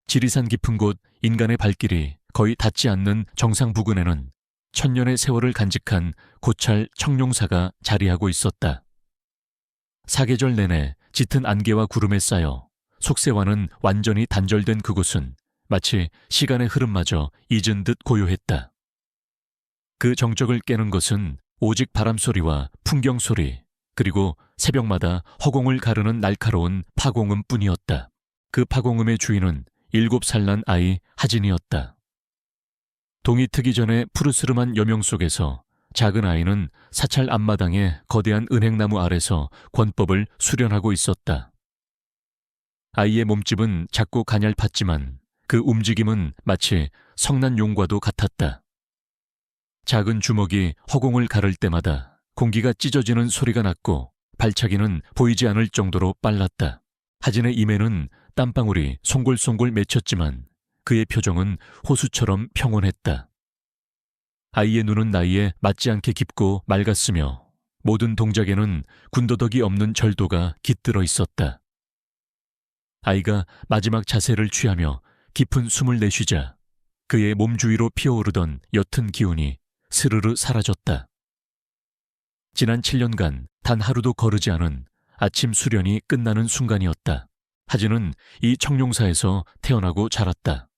지리산 깊은 곳 인간의 발길이 거의 닿지 않는 정상 부근에는 천년의 세월을 간직한 고찰 청룡사가 자리하고 있었다. 사계절 내내 짙은 안개와 구름에 쌓여 속세와는 완전히 단절된 그곳은 마치 시간의 흐름마저 잊은 듯 고요했다. 그 정적을 깨는 것은 오직 바람소리와 풍경소리, 그리고 새벽마다 허공을 가르는 날카로운 파공음뿐이었다. 그 파공음의 주인은 7살 난 아이 하진이었다. 동이 트기 전에 푸르스름한 여명 속에서 작은 아이는 사찰 앞마당의 거대한 은행나무 아래서 권법을 수련하고 있었다. 아이의 몸집은 작고 가냘팠지만 그 움직임은 마치 성난 용과도 같았다. 작은 주먹이 허공을 가를 때마다 공기가 찢어지는 소리가 났고 발차기는 보이지 않을 정도로 빨랐다. 하진의 임에는 땀방울이 송골송골 맺혔지만 그의 표정은 호수처럼 평온했다. 아이의 눈은 나이에 맞지 않게 깊고 맑았으며 모든 동작에는 군더더기 없는 절도가 깃들어 있었다. 아이가 마지막 자세를 취하며 깊은 숨을 내쉬자 그의 몸 주위로 피어오르던 옅은 기운이 스르르 사라졌다. 지난 7년간 단 하루도 거르지 않은 아침 수련이 끝나는 순간이었다. 하진은 이 청룡사에서 태어나고 자랐다.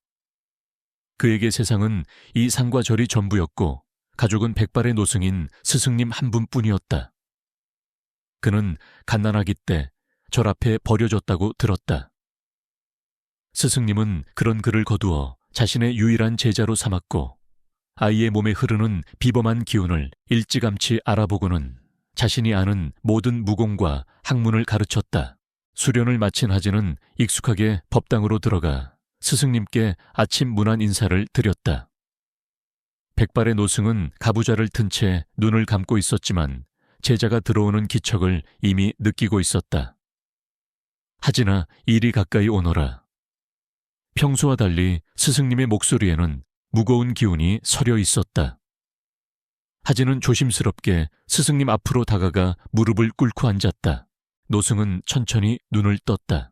그에게 세상은 이 산과 절이 전부였고 가족은 백발의 노승인 스승님 한 분뿐이었다. 그는 갓난아기 때 절 앞에 버려졌다고 들었다. 스승님은 그런 그를 거두어 자신의 유일한 제자로 삼았고 아이의 몸에 흐르는 비범한 기운을 일찌감치 알아보고는 자신이 아는 모든 무공과 학문을 가르쳤다. 수련을 마친 하진은 익숙하게 법당으로 들어가 스승님께 아침 문안 인사를 드렸다. 백발의 노승은 가부좌를 튼 채 눈을 감고 있었지만 제자가 들어오는 기척을 이미 느끼고 있었다. 하진아, 이리 가까이 오너라. 평소와 달리 스승님의 목소리에는 무거운 기운이 서려 있었다. 하진은 조심스럽게 스승님 앞으로 다가가 무릎을 꿇고 앉았다. 노승은 천천히 눈을 떴다.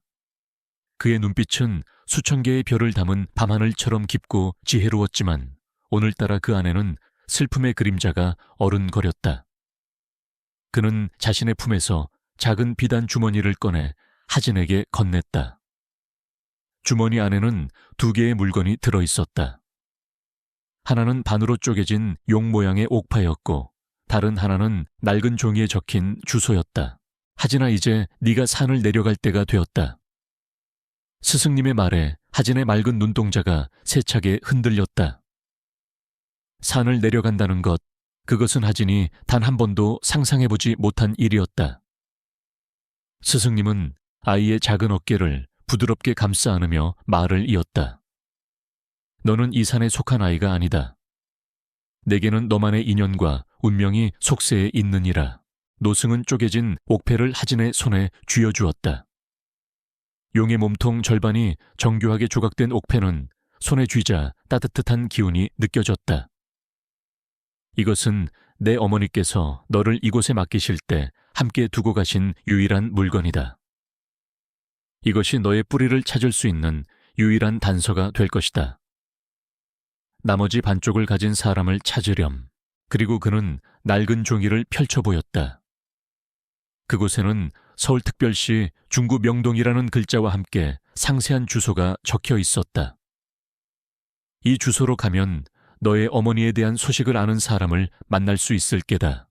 그의 눈빛은 수천 개의 별을 담은 밤하늘처럼 깊고 지혜로웠지만 오늘따라 그 안에는 슬픔의 그림자가 어른거렸다. 그는 자신의 품에서 작은 비단 주머니를 꺼내 하진에게 건넸다. 주머니 안에는 2개의 물건이 들어있었다. 하나는 반으로 쪼개진 용 모양의 옥파였고 다른 하나는 낡은 종이에 적힌 주소였다. 하진아, 이제 네가 산을 내려갈 때가 되었다. 스승님의 말에 하진의 맑은 눈동자가 세차게 흔들렸다. 산을 내려간다는 것, 그것은 하진이 단 한 번도 상상해보지 못한 일이었다. 스승님은 아이의 작은 어깨를 부드럽게 감싸 안으며 말을 이었다. 너는 이 산에 속한 아이가 아니다. 내게는 너만의 인연과 운명이 속세에 있느니라. 노승은 쪼개진 옥패를 하진의 손에 쥐어주었다. 용의 몸통 절반이 정교하게 조각된 옥패는 손에 쥐자 따뜻한 기운이 느껴졌다. 이것은 내 어머니께서 너를 이곳에 맡기실 때 함께 두고 가신 유일한 물건이다. 이것이 너의 뿌리를 찾을 수 있는 유일한 단서가 될 것이다. 나머지 반쪽을 가진 사람을 찾으렴. 그리고 그는 낡은 종이를 펼쳐 보였다. 그곳에는 서울특별시 중구 명동이라는 글자와 함께 상세한 주소가 적혀 있었다. 이 주소로 가면 너의 어머니에 대한 소식을 아는 사람을 만날 수 있을 게다.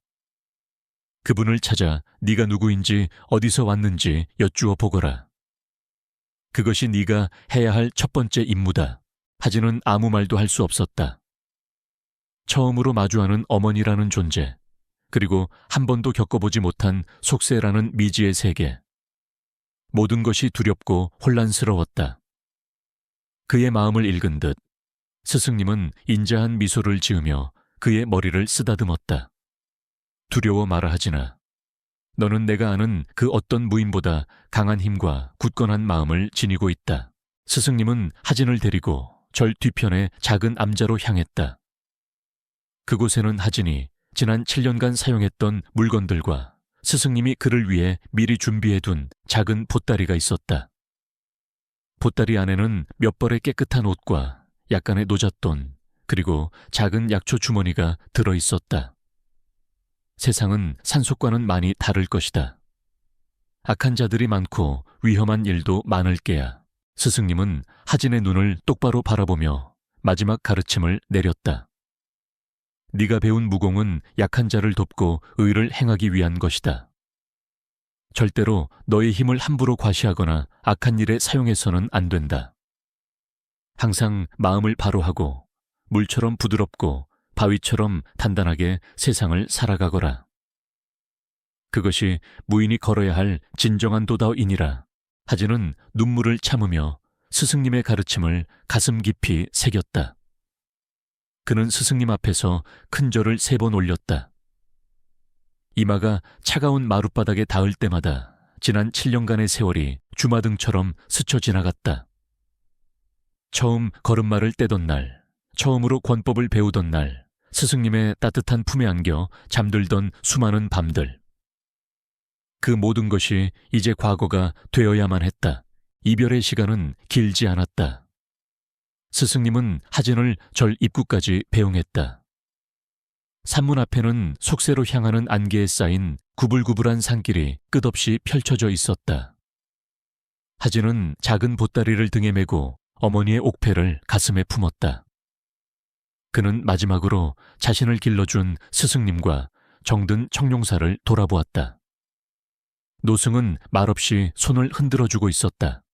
그분을 찾아 네가 누구인지 어디서 왔는지 여쭈어 보거라. 그것이 네가 해야 할 첫 번째 임무다. 하진은 아무 말도 할 수 없었다. 처음으로 마주하는 어머니라는 존재, 그리고 한 번도 겪어보지 못한 속세라는 미지의 세계. 모든 것이 두렵고 혼란스러웠다. 그의 마음을 읽은 듯 스승님은 인자한 미소를 지으며 그의 머리를 쓰다듬었다. 두려워 마라 하진아. 너는 내가 아는 그 어떤 무인보다 강한 힘과 굳건한 마음을 지니고 있다. 스승님은 하진을 데리고 절 뒤편의 작은 암자로 향했다. 그곳에는 하진이 지난 7년간 사용했던 물건들과 스승님이 그를 위해 미리 준비해둔 작은 보따리가 있었다. 보따리 안에는 몇 벌의 깨끗한 옷과 약간의 노잣돈, 그리고 작은 약초 주머니가 들어 있었다. 세상은 산속과는 많이 다를 것이다. 악한 자들이 많고 위험한 일도 많을 게야. 스승님은 하진의 눈을 똑바로 바라보며 마지막 가르침을 내렸다. 네가 배운 무공은 약한 자를 돕고 의를 행하기 위한 것이다. 절대로 너의 힘을 함부로 과시하거나 악한 일에 사용해서는 안 된다. 항상 마음을 바로 하고 물처럼 부드럽고 바위처럼 단단하게 세상을 살아가거라. 그것이 무인이 걸어야 할 진정한 도다이니라. 하진은 눈물을 참으며 스승님의 가르침을 가슴 깊이 새겼다. 그는 스승님 앞에서 큰 절을 3번 올렸다. 이마가 차가운 마룻바닥에 닿을 때마다 지난 7년간의 세월이 주마등처럼 스쳐 지나갔다. 처음 걸음마를 떼던 날, 처음으로 권법을 배우던 날, 스승님의 따뜻한 품에 안겨 잠들던 수많은 밤들. 그 모든 것이 이제 과거가 되어야만 했다. 이별의 시간은 길지 않았다. 스승님은 하진을 절 입구까지 배웅했다. 산문 앞에는 속세로 향하는 안개에 쌓인 구불구불한 산길이 끝없이 펼쳐져 있었다. 하진은 작은 보따리를 등에 메고 어머니의 옥패를 가슴에 품었다. 그는 마지막으로 자신을 길러준 스승님과 정든 청룡사를 돌아보았다. 노승은 말없이 손을 흔들어주고 있었다.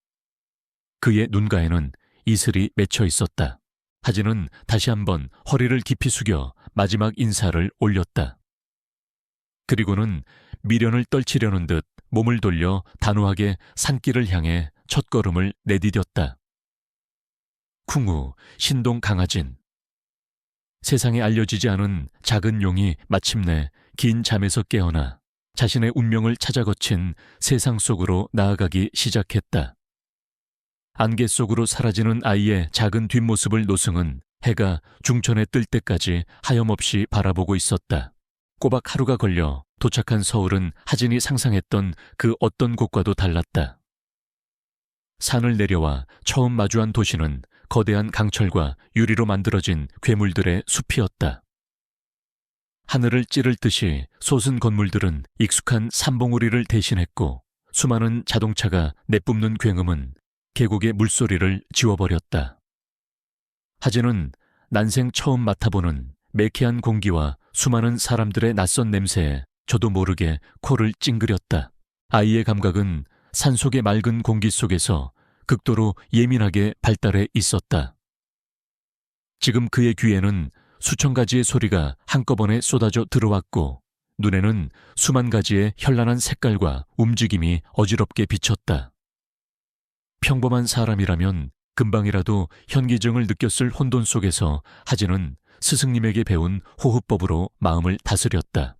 그의 눈가에는 이슬이 맺혀 있었다. 하진은 다시 한번 허리를 깊이 숙여 마지막 인사를 올렸다. 그리고는 미련을 떨치려는 듯 몸을 돌려 단호하게 산길을 향해 첫걸음을 내디뎠다. 쿵우, 신동 강하진. 세상에 알려지지 않은 작은 용이 마침내 긴 잠에서 깨어나 자신의 운명을 찾아 거친 세상 속으로 나아가기 시작했다. 안개 속으로 사라지는 아이의 작은 뒷모습을 노승은 해가 중천에 뜰 때까지 하염없이 바라보고 있었다. 꼬박 하루가 걸려 도착한 서울은 하진이 상상했던 그 어떤 곳과도 달랐다. 산을 내려와 처음 마주한 도시는 거대한 강철과 유리로 만들어진 괴물들의 숲이었다. 하늘을 찌를 듯이 솟은 건물들은 익숙한 산봉우리를 대신했고 수많은 자동차가 내뿜는 굉음은 계곡의 물소리를 지워버렸다. 하진은 난생 처음 맡아보는 매캐한 공기와 수많은 사람들의 낯선 냄새에 저도 모르게 코를 찡그렸다. 아이의 감각은 산속의 맑은 공기 속에서 극도로 예민하게 발달해 있었다. 지금 그의 귀에는 수천 가지의 소리가 한꺼번에 쏟아져 들어왔고 눈에는 수만 가지의 현란한 색깔과 움직임이 어지럽게 비쳤다. 평범한 사람이라면 금방이라도 현기증을 느꼈을 혼돈 속에서 하진은 스승님에게 배운 호흡법으로 마음을 다스렸다.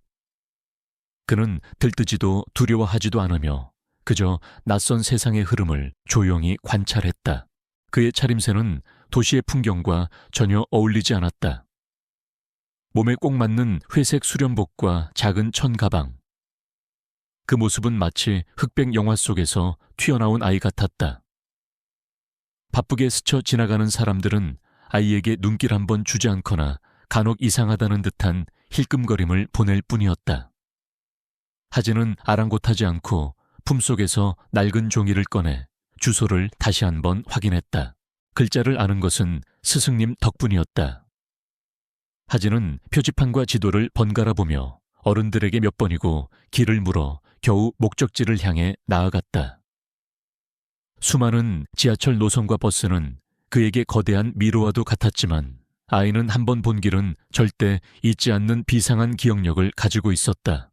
그는 들뜨지도 두려워하지도 않으며 그저 낯선 세상의 흐름을 조용히 관찰했다. 그의 차림새는 도시의 풍경과 전혀 어울리지 않았다. 몸에 꼭 맞는 회색 수련복과 작은 천 가방. 그 모습은 마치 흑백 영화 속에서 튀어나온 아이 같았다. 바쁘게 스쳐 지나가는 사람들은 아이에게 눈길 한번 주지 않거나 간혹 이상하다는 듯한 힐끔거림을 보낼 뿐이었다. 하진은 아랑곳하지 않고 품속에서 낡은 종이를 꺼내 주소를 다시 한번 확인했다. 글자를 아는 것은 스승님 덕분이었다. 하진은 표지판과 지도를 번갈아 보며 어른들에게 몇 번이고 길을 물어 겨우 목적지를 향해 나아갔다. 수많은 지하철 노선과 버스는 그에게 거대한 미로와도 같았지만 아이는 한 번 본 길은 절대 잊지 않는 비상한 기억력을 가지고 있었다.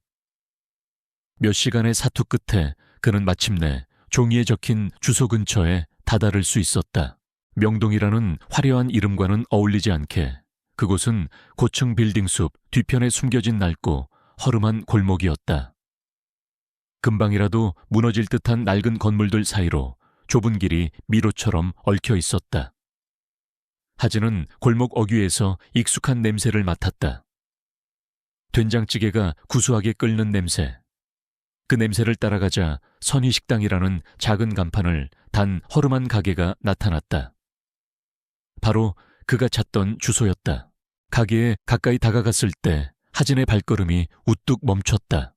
몇 시간의 사투 끝에 그는 마침내 종이에 적힌 주소 근처에 다다를 수 있었다. 명동이라는 화려한 이름과는 어울리지 않게 그곳은 고층 빌딩 숲 뒤편에 숨겨진 낡고 허름한 골목이었다. 금방이라도 무너질 듯한 낡은 건물들 사이로 좁은 길이 미로처럼 얽혀 있었다. 하진은 골목 어귀에서 익숙한 냄새를 맡았다. 된장찌개가 구수하게 끓는 냄새, 그 냄새를 따라가자 선희식당이라는 작은 간판을 단 허름한 가게가 나타났다. 바로 그가 찾던 주소였다. 가게에 가까이 다가갔을 때 하진의 발걸음이 우뚝 멈췄다.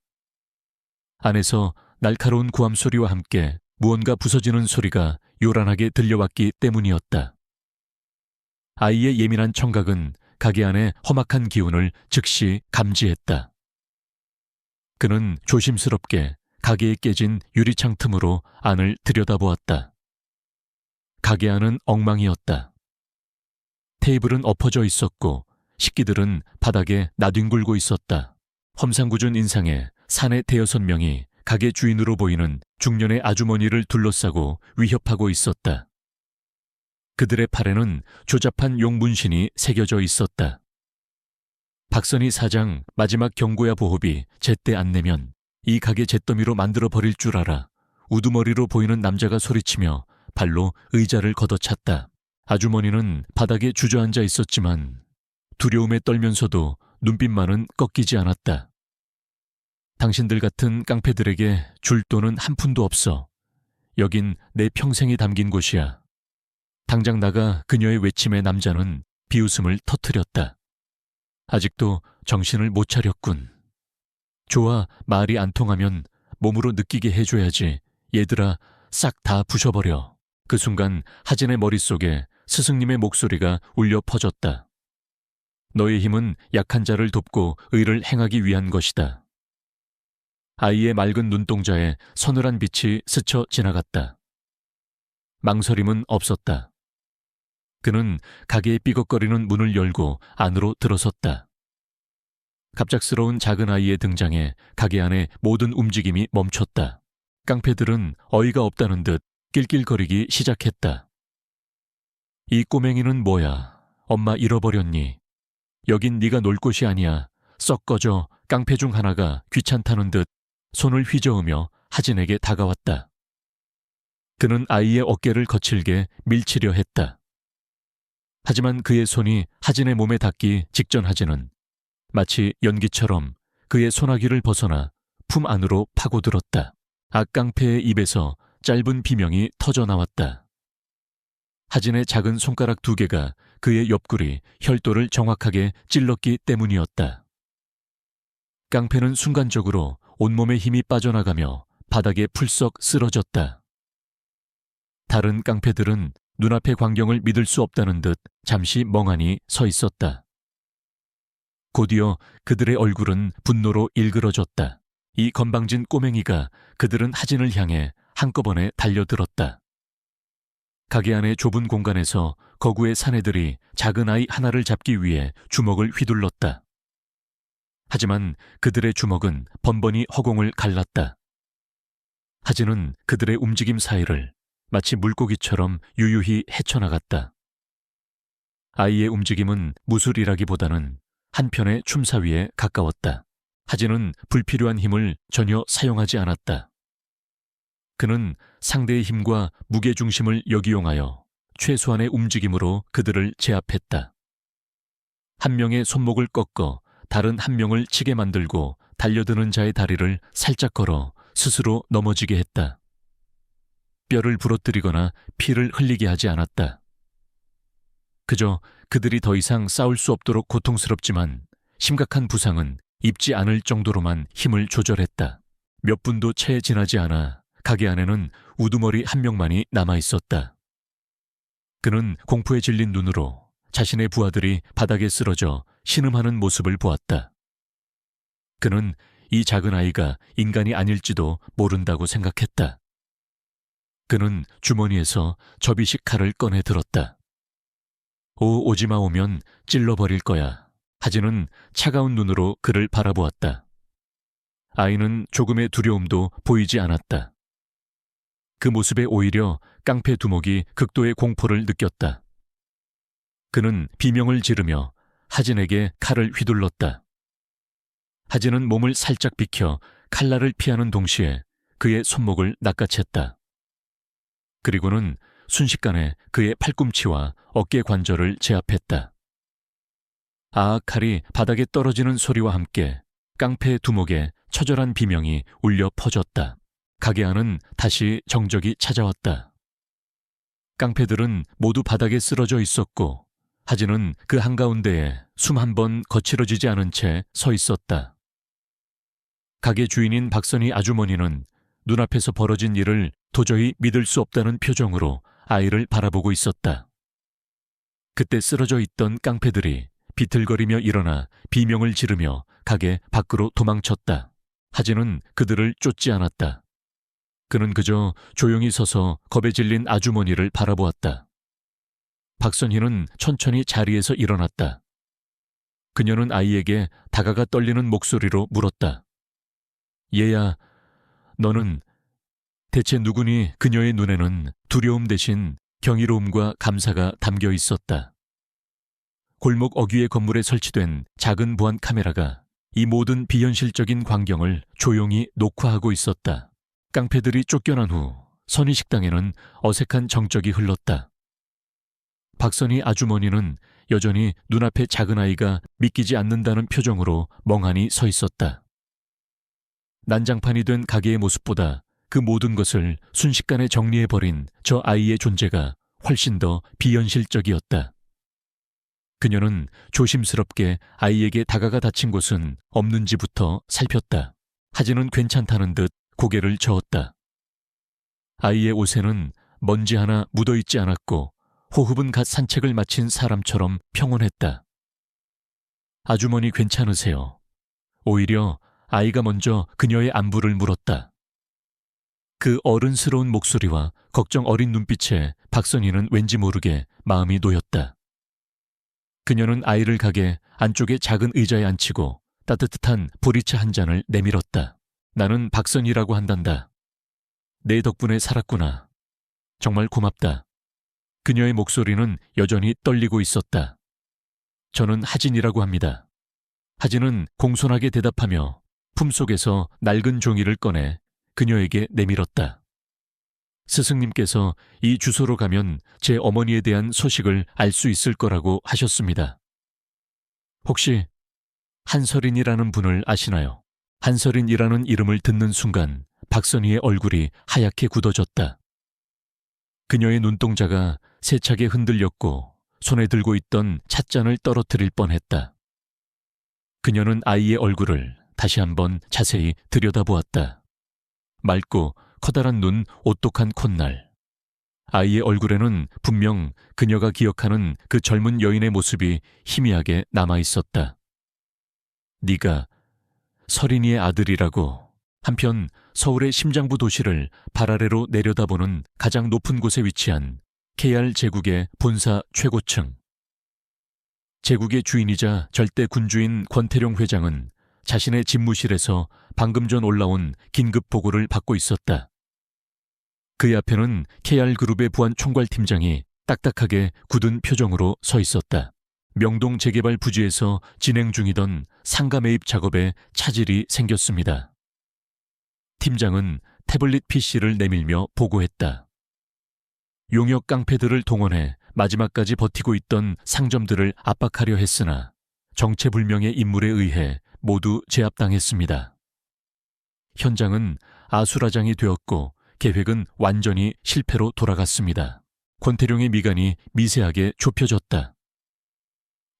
안에서 날카로운 구함 소리와 함께 무언가 부서지는 소리가 요란하게 들려왔기 때문이었다. 아이의 예민한 청각은 가게 안의 험악한 기운을 즉시 감지했다. 그는 조심스럽게 가게에 깨진 유리창 틈으로 안을 들여다보았다. 가게 안은 엉망이었다. 테이블은 엎어져 있었고 식기들은 바닥에 나뒹굴고 있었다. 험상궂은 인상에 사내 대여섯 명이 가게 주인으로 보이는 중년의 아주머니를 둘러싸고 위협하고 있었다. 그들의 팔에는 조잡한 용문신이 새겨져 있었다. 박선희 사장 마지막 경고야 보호비 제때 안 내면 이 가게 잿더미로 만들어버릴 줄 알아. 우두머리로 보이는 남자가 소리치며 발로 의자를 걷어찼다. 아주머니는 바닥에 주저앉아 있었지만 두려움에 떨면서도 눈빛만은 꺾이지 않았다. 당신들 같은 깡패들에게 줄 돈은 한 푼도 없어. 여긴 내 평생이 담긴 곳이야. 당장 나가. 그녀의 외침에 남자는 비웃음을 터뜨렸다. 아직도 정신을 못 차렸군. 좋아, 말이 안 통하면 몸으로 느끼게 해줘야지. 얘들아, 싹 다 부셔버려. 그 순간 하진의 머릿속에 스승님의 목소리가 울려 퍼졌다. 너의 힘은 약한 자를 돕고 의를 행하기 위한 것이다. 아이의 맑은 눈동자에 서늘한 빛이 스쳐 지나갔다. 망설임은 없었다. 그는 가게의 삐걱거리는 문을 열고 안으로 들어섰다. 갑작스러운 작은 아이의 등장에 가게 안의 모든 움직임이 멈췄다. 깡패들은 어이가 없다는 듯 낄낄거리기 시작했다. 이 꼬맹이는 뭐야? 엄마 잃어버렸니? 여긴 네가 놀 곳이 아니야. 썩 꺼져. 깡패 중 하나가 귀찮다는 듯 손을 휘저으며 하진에게 다가왔다. 그는 아이의 어깨를 거칠게 밀치려 했다. 하지만 그의 손이 하진의 몸에 닿기 직전 하진은 마치 연기처럼 그의 소나기를 벗어나 품 안으로 파고들었다. 악깡패의 입에서 짧은 비명이 터져 나왔다. 하진의 작은 손가락 두 개가 그의 옆구리, 혈도를 정확하게 찔렀기 때문이었다. 깡패는 순간적으로 온몸에 힘이 빠져나가며 바닥에 풀썩 쓰러졌다. 다른 깡패들은 눈앞의 광경을 믿을 수 없다는 듯 잠시 멍하니 서 있었다. 곧이어 그들의 얼굴은 분노로 일그러졌다. 이 건방진 꼬맹이가 그들은 하진을 향해 한꺼번에 달려들었다. 가게 안의 좁은 공간에서 거구의 사내들이 작은 아이 하나를 잡기 위해 주먹을 휘둘렀다. 하지만 그들의 주먹은 번번이 허공을 갈랐다. 하진은 그들의 움직임 사이를 마치 물고기처럼 유유히 헤쳐나갔다. 아이의 움직임은 무술이라기보다는 한편의 춤사위에 가까웠다. 하진은 불필요한 힘을 전혀 사용하지 않았다. 그는 상대의 힘과 무게중심을 역이용하여 최소한의 움직임으로 그들을 제압했다. 한 명의 손목을 꺾어 다른 한 명을 치게 만들고 달려드는 자의 다리를 살짝 걸어 스스로 넘어지게 했다. 뼈를 부러뜨리거나 피를 흘리게 하지 않았다. 그저 그들이 더 이상 싸울 수 없도록 고통스럽지만 심각한 부상은 입지 않을 정도로만 힘을 조절했다. 몇 분도 채 지나지 않아 가게 안에는 우두머리 한 명만이 남아있었다. 그는 공포에 질린 눈으로 자신의 부하들이 바닥에 쓰러져 신음하는 모습을 보았다. 그는 이 작은 아이가 인간이 아닐지도 모른다고 생각했다. 그는 주머니에서 접이식 칼을 꺼내 들었다. 오지마 오면 찔러버릴 거야. 하진은 차가운 눈으로 그를 바라보았다. 아이는 조금의 두려움도 보이지 않았다. 그 모습에 오히려 깡패 두목이 극도의 공포를 느꼈다. 그는 비명을 지르며 하진에게 칼을 휘둘렀다. 하진은 몸을 살짝 비켜 칼날을 피하는 동시에 그의 손목을 낚아챘다. 그리고는 순식간에 그의 팔꿈치와 어깨 관절을 제압했다. 칼이 바닥에 떨어지는 소리와 함께 깡패 두목의 처절한 비명이 울려 퍼졌다. 가게 안은 다시 정적이 찾아왔다. 깡패들은 모두 바닥에 쓰러져 있었고 하진은 그 한가운데에 숨 한 번 거칠어지지 않은 채 서 있었다. 가게 주인인 박선희 아주머니는 눈앞에서 벌어진 일을 도저히 믿을 수 없다는 표정으로 아이를 바라보고 있었다. 그때 쓰러져 있던 깡패들이 비틀거리며 일어나 비명을 지르며 가게 밖으로 도망쳤다. 하진은 그들을 쫓지 않았다. 그는 그저 조용히 서서 겁에 질린 아주머니를 바라보았다. 박선희는 천천히 자리에서 일어났다. 그녀는 아이에게 다가가 떨리는 목소리로 물었다. 얘야, 너는 대체 누구니? 그녀의 눈에는 두려움 대신 경이로움과 감사가 담겨 있었다. 골목 어귀의 건물에 설치된 작은 보안 카메라가 이 모든 비현실적인 광경을 조용히 녹화하고 있었다. 깡패들이 쫓겨난 후 선희식당에는 어색한 정적이 흘렀다. 박선희 아주머니는 여전히 눈앞에 작은 아이가 믿기지 않는다는 표정으로 멍하니 서 있었다. 난장판이 된 가게의 모습보다 그 모든 것을 순식간에 정리해버린 저 아이의 존재가 훨씬 더 비현실적이었다. 그녀는 조심스럽게 아이에게 다가가 닫힌 곳은 없는지부터 살폈다. 하진은 괜찮다는 듯 고개를 저었다. 아이의 옷에는 먼지 하나 묻어있지 않았고 호흡은 갓 산책을 마친 사람처럼 평온했다. 아주머니 괜찮으세요? 오히려 아이가 먼저 그녀의 안부를 물었다. 그 어른스러운 목소리와 걱정 어린 눈빛에 박선희는 왠지 모르게 마음이 놓였다. 그녀는 아이를 가게 안쪽의 작은 의자에 앉히고 따뜻한 보리차 한 잔을 내밀었다. 나는 박선희라고 한단다. 내 덕분에 살았구나. 정말 고맙다. 그녀의 목소리는 여전히 떨리고 있었다. 저는 하진이라고 합니다. 하진은 공손하게 대답하며 품속에서 낡은 종이를 꺼내 그녀에게 내밀었다. 스승님께서 이 주소로 가면 제 어머니에 대한 소식을 알 수 있을 거라고 하셨습니다. 혹시 한서린이라는 분을 아시나요? 한서린이라는 이름을 듣는 순간 박선희의 얼굴이 하얗게 굳어졌다. 그녀의 눈동자가 세차게 흔들렸고 손에 들고 있던 찻잔을 떨어뜨릴 뻔했다. 그녀는 아이의 얼굴을 다시 한번 자세히 들여다보았다. 맑고 커다란 눈, 오똑한 콧날. 아이의 얼굴에는 분명 그녀가 기억하는 그 젊은 여인의 모습이 희미하게 남아있었다. 네가 서린이의 아들이라고. 한편 서울의 심장부 도시를 발 아래로 내려다보는 가장 높은 곳에 위치한 KR 제국의 본사 최고층. 제국의 주인이자 절대 군주인 권태룡 회장은 자신의 집무실에서 방금 전 올라온 긴급 보고를 받고 있었다. 그의 앞에는 KR그룹의 부안 총괄팀장이 딱딱하게 굳은 표정으로 서 있었다. 명동 재개발 부지에서 진행 중이던 상가 매입 작업에 차질이 생겼습니다. 팀장은 태블릿 PC를 내밀며 보고했다. 용역 깡패들을 동원해 마지막까지 버티고 있던 상점들을 압박하려 했으나 정체불명의 인물에 의해 모두 제압당했습니다. 현장은 아수라장이 되었고 계획은 완전히 실패로 돌아갔습니다. 권태룡의 미간이 미세하게 좁혀졌다.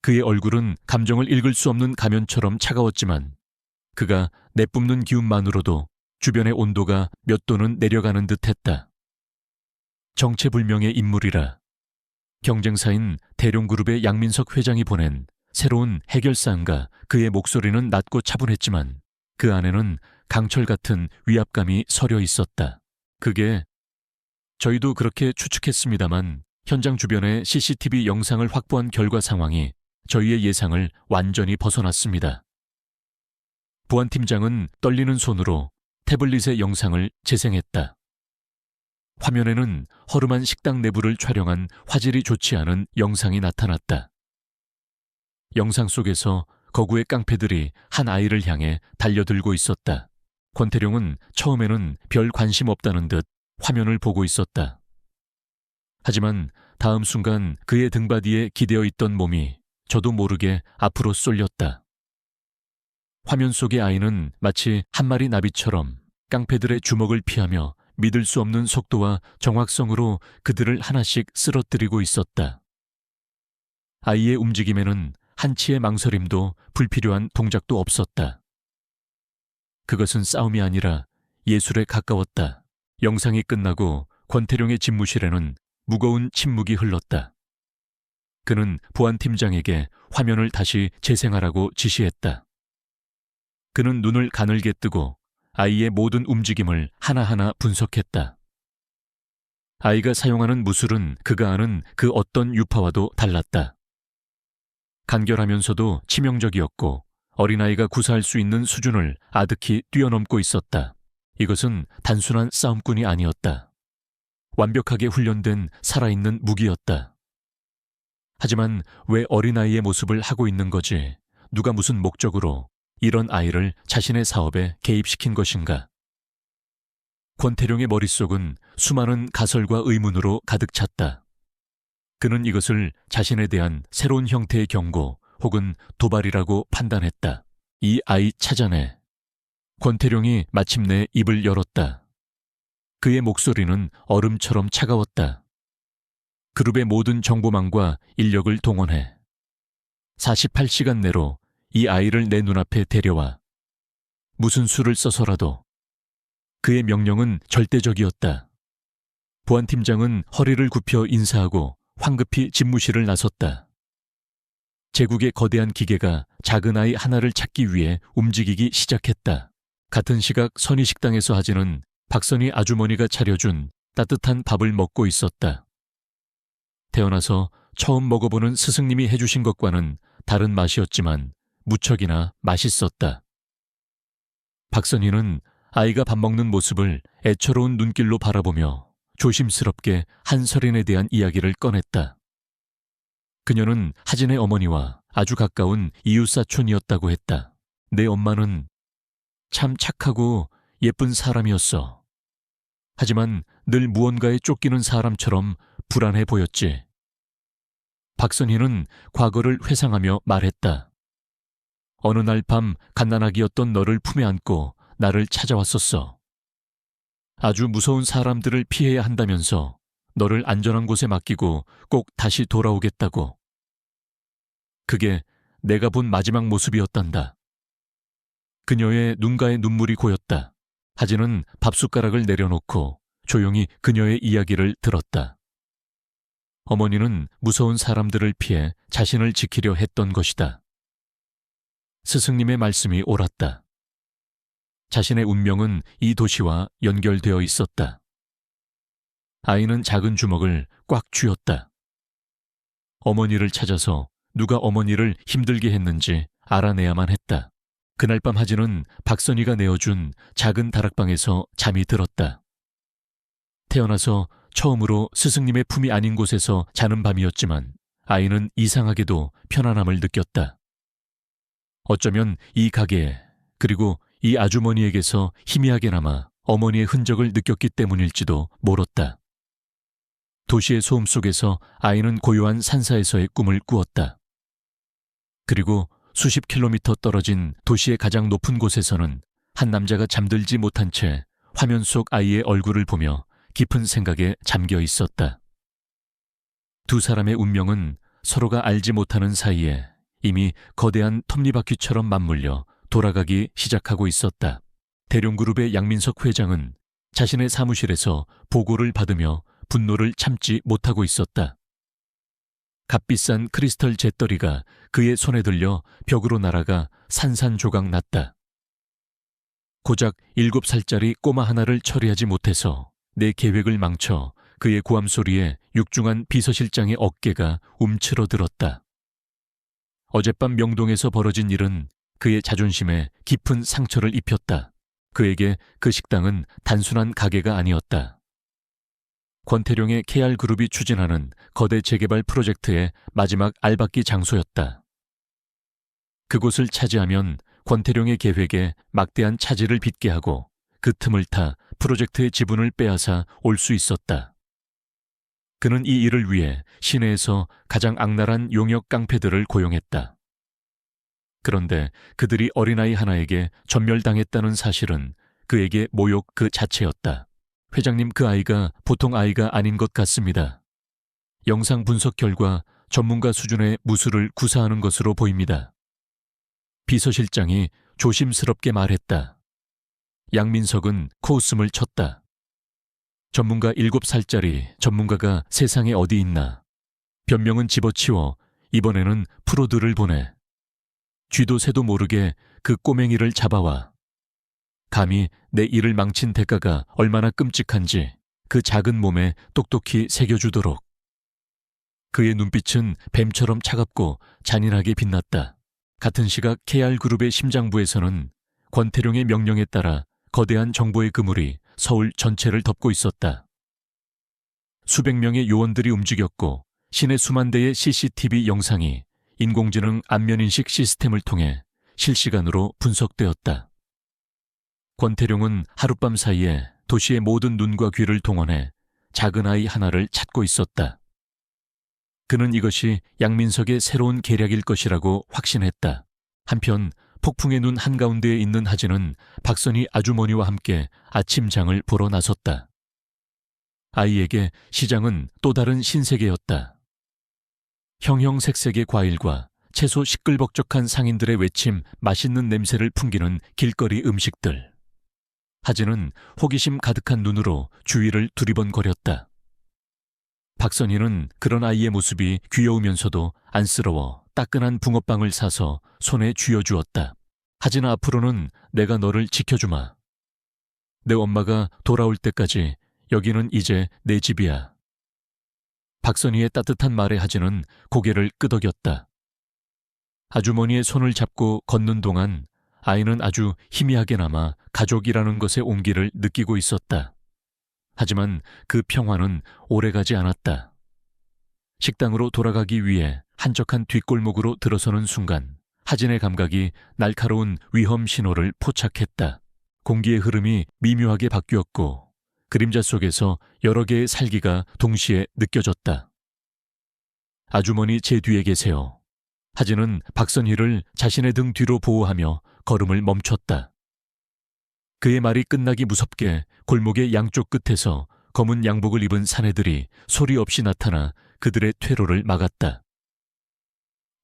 그의 얼굴은 감정을 읽을 수 없는 가면처럼 차가웠지만 그가 내뿜는 기운만으로도 주변의 온도가 몇 도는 내려가는 듯했다. 정체불명의 인물이라. 경쟁사인 대룡그룹의 양민석 회장이 보낸 새로운 해결사인가. 그의 목소리는 낮고 차분했지만 그 안에는 강철 같은 위압감이 서려 있었다. 그게 저희도 그렇게 추측했습니다만 현장 주변의 CCTV 영상을 확보한 결과 상황이 저희의 예상을 완전히 벗어났습니다. 보안팀장은 떨리는 손으로 태블릿의 영상을 재생했다. 화면에는 허름한 식당 내부를 촬영한 화질이 좋지 않은 영상이 나타났다. 영상 속에서 거구의 깡패들이 한 아이를 향해 달려들고 있었다. 권태룡은 처음에는 별 관심 없다는 듯 화면을 보고 있었다. 하지만 다음 순간 그의 등바디에 기대어 있던 몸이 저도 모르게 앞으로 쏠렸다. 화면 속의 아이는 마치 한 마리 나비처럼 깡패들의 주먹을 피하며 믿을 수 없는 속도와 정확성으로 그들을 하나씩 쓰러뜨리고 있었다. 아이의 움직임에는 한치의 망설임도 불필요한 동작도 없었다. 그것은 싸움이 아니라 예술에 가까웠다. 영상이 끝나고 권태룡의 집무실에는 무거운 침묵이 흘렀다. 그는 보안팀장에게 화면을 다시 재생하라고 지시했다. 그는 눈을 가늘게 뜨고 아이의 모든 움직임을 하나하나 분석했다. 아이가 사용하는 무술은 그가 아는 그 어떤 유파와도 달랐다. 간결하면서도 치명적이었고 어린아이가 구사할 수 있는 수준을 아득히 뛰어넘고 있었다. 이것은 단순한 싸움꾼이 아니었다. 완벽하게 훈련된 살아있는 무기였다. 하지만 왜 어린아이의 모습을 하고 있는 거지? 누가 무슨 목적으로 이런 아이를 자신의 사업에 개입시킨 것인가? 권태룡의 머릿속은 수많은 가설과 의문으로 가득 찼다. 그는 이것을 자신에 대한 새로운 형태의 경고 혹은 도발이라고 판단했다. 이 아이 찾아내. 권태룡이 마침내 입을 열었다. 그의 목소리는 얼음처럼 차가웠다. 그룹의 모든 정보망과 인력을 동원해 48시간 내로 이 아이를 내 눈앞에 데려와. 무슨 수를 써서라도. 그의 명령은 절대적이었다. 보안팀장은 허리를 굽혀 인사하고 황급히 집무실을 나섰다. 제국의 거대한 기계가 작은 아이 하나를 찾기 위해 움직이기 시작했다. 같은 시각 선희식당에서 하진은 박선희 아주머니가 차려준 따뜻한 밥을 먹고 있었다. 태어나서 처음 먹어보는 스승님이 해주신 것과는 다른 맛이었지만 무척이나 맛있었다. 박선희는 아이가 밥 먹는 모습을 애처로운 눈길로 바라보며 조심스럽게 한설인에 대한 이야기를 꺼냈다. 그녀는 하진의 어머니와 아주 가까운 이웃사촌이었다고 했다. 내 엄마는 참 착하고 예쁜 사람이었어. 하지만 늘 무언가에 쫓기는 사람처럼 불안해 보였지. 박선희는 과거를 회상하며 말했다. 어느 날 밤 갓난아기였던 너를 품에 안고 나를 찾아왔었어. 아주 무서운 사람들을 피해야 한다면서 너를 안전한 곳에 맡기고 꼭 다시 돌아오겠다고. 그게 내가 본 마지막 모습이었단다. 그녀의 눈가에 눈물이 고였다. 하진은 밥숟가락을 내려놓고 조용히 그녀의 이야기를 들었다. 어머니는 무서운 사람들을 피해 자신을 지키려 했던 것이다. 스승님의 말씀이 옳았다. 자신의 운명은 이 도시와 연결되어 있었다. 아이는 작은 주먹을 꽉 쥐었다. 어머니를 찾아서 누가 어머니를 힘들게 했는지 알아내야만 했다. 그날 밤 하진은 박선희가 내어준 작은 다락방에서 잠이 들었다. 태어나서 처음으로 스승님의 품이 아닌 곳에서 자는 밤이었지만 아이는 이상하게도 편안함을 느꼈다. 어쩌면 이 가게에 그리고 이 아주머니에게서 희미하게나마 어머니의 흔적을 느꼈기 때문일지도 모렀다. 도시의 소음 속에서 아이는 고요한 산사에서의 꿈을 꾸었다. 그리고 수십 킬로미터 떨어진 도시의 가장 높은 곳에서는 한 남자가 잠들지 못한 채 화면 속 아이의 얼굴을 보며 깊은 생각에 잠겨 있었다. 두 사람의 운명은 서로가 알지 못하는 사이에 이미 거대한 톱니바퀴처럼 맞물려 돌아가기 시작하고 있었다. 대룡그룹의 양민석 회장은 자신의 사무실에서 보고를 받으며 분노를 참지 못하고 있었다. 값비싼 크리스털 잿더리가 그의 손에 들려 벽으로 날아가 산산조각 났다. 고작 7살짜리 꼬마 하나를 처리하지 못해서 내 계획을 망쳐 그의 고함 소리에 육중한 비서실장의 어깨가 움츠러들었다. 어젯밤 명동에서 벌어진 일은 그의 자존심에 깊은 상처를 입혔다. 그에게 그 식당은 단순한 가게가 아니었다. 권태룡의 KR그룹이 추진하는 거대 재개발 프로젝트의 마지막 알박기 장소였다. 그곳을 차지하면 권태룡의 계획에 막대한 차질을 빚게 하고 그 틈을 타 프로젝트의 지분을 빼앗아 올 수 있었다. 그는 이 일을 위해 시내에서 가장 악랄한 용역 깡패들을 고용했다. 그런데 그들이 어린아이 하나에게 전멸당했다는 사실은 그에게 모욕 그 자체였다. 회장님, 그 아이가 보통 아이가 아닌 것 같습니다. 영상 분석 결과 전문가 수준의 무술을 구사하는 것으로 보입니다. 비서실장이 조심스럽게 말했다. 양민석은 코웃음을 쳤다. 전문가 7살짜리 전문가가 세상에 어디 있나. 변명은 집어치워 이번에는 프로들을 보내. 쥐도 새도 모르게 그 꼬맹이를 잡아와. 감히 내 일을 망친 대가가 얼마나 끔찍한지 그 작은 몸에 똑똑히 새겨주도록. 그의 눈빛은 뱀처럼 차갑고 잔인하게 빛났다. 같은 시각 KR그룹의 심장부에서는 권태룡의 명령에 따라 거대한 정보의 그물이 서울 전체를 덮고 있었다. 수백 명의 요원들이 움직였고 시내 수만 대의 CCTV 영상이 인공지능 안면인식 시스템을 통해 실시간으로 분석되었다. 권태룡은 하룻밤 사이에 도시의 모든 눈과 귀를 동원해 작은 아이 하나를 찾고 있었다. 그는 이것이 양민석의 새로운 계략일 것이라고 확신했다. 한편 폭풍의 눈 한가운데에 있는 하진은 박선희 아주머니와 함께 아침장을 보러 나섰다. 아이에게 시장은 또 다른 신세계였다. 형형색색의 과일과 채소 시끌벅적한 상인들의 외침, 맛있는 냄새를 풍기는 길거리 음식들. 하진은 호기심 가득한 눈으로 주위를 두리번거렸다. 박선희는 그런 아이의 모습이 귀여우면서도 안쓰러워 따끈한 붕어빵을 사서 손에 쥐어주었다. 하진아, 앞으로는 내가 너를 지켜주마. 내 엄마가 돌아올 때까지 여기는 이제 내 집이야. 박선희의 따뜻한 말에 하진은 고개를 끄덕였다. 아주머니의 손을 잡고 걷는 동안 아이는 아주 희미하게나마 가족이라는 것의 온기를 느끼고 있었다. 하지만 그 평화는 오래가지 않았다. 식당으로 돌아가기 위해 한적한 뒷골목으로 들어서는 순간 하진의 감각이 날카로운 위험 신호를 포착했다. 공기의 흐름이 미묘하게 바뀌었고 그림자 속에서 여러 개의 살기가 동시에 느껴졌다. 아주머니, 제 뒤에 계세요. 하진은 박선희를 자신의 등 뒤로 보호하며 걸음을 멈췄다. 그의 말이 끝나기 무섭게 골목의 양쪽 끝에서 검은 양복을 입은 사내들이 소리 없이 나타나 그들의 퇴로를 막았다.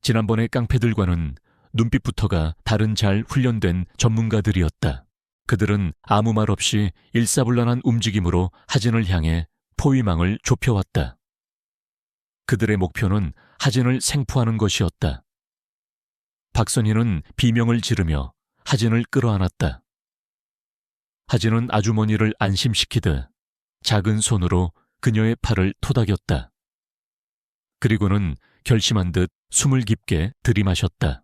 지난번의 깡패들과는 눈빛부터가 다른 잘 훈련된 전문가들이었다. 그들은 아무 말 없이 일사불란한 움직임으로 하진을 향해 포위망을 좁혀왔다. 그들의 목표는 하진을 생포하는 것이었다. 박선희는 비명을 지르며 하진을 끌어안았다. 하진은 아주머니를 안심시키듯 작은 손으로 그녀의 팔을 토닥였다. 그리고는 결심한 듯 숨을 깊게 들이마셨다.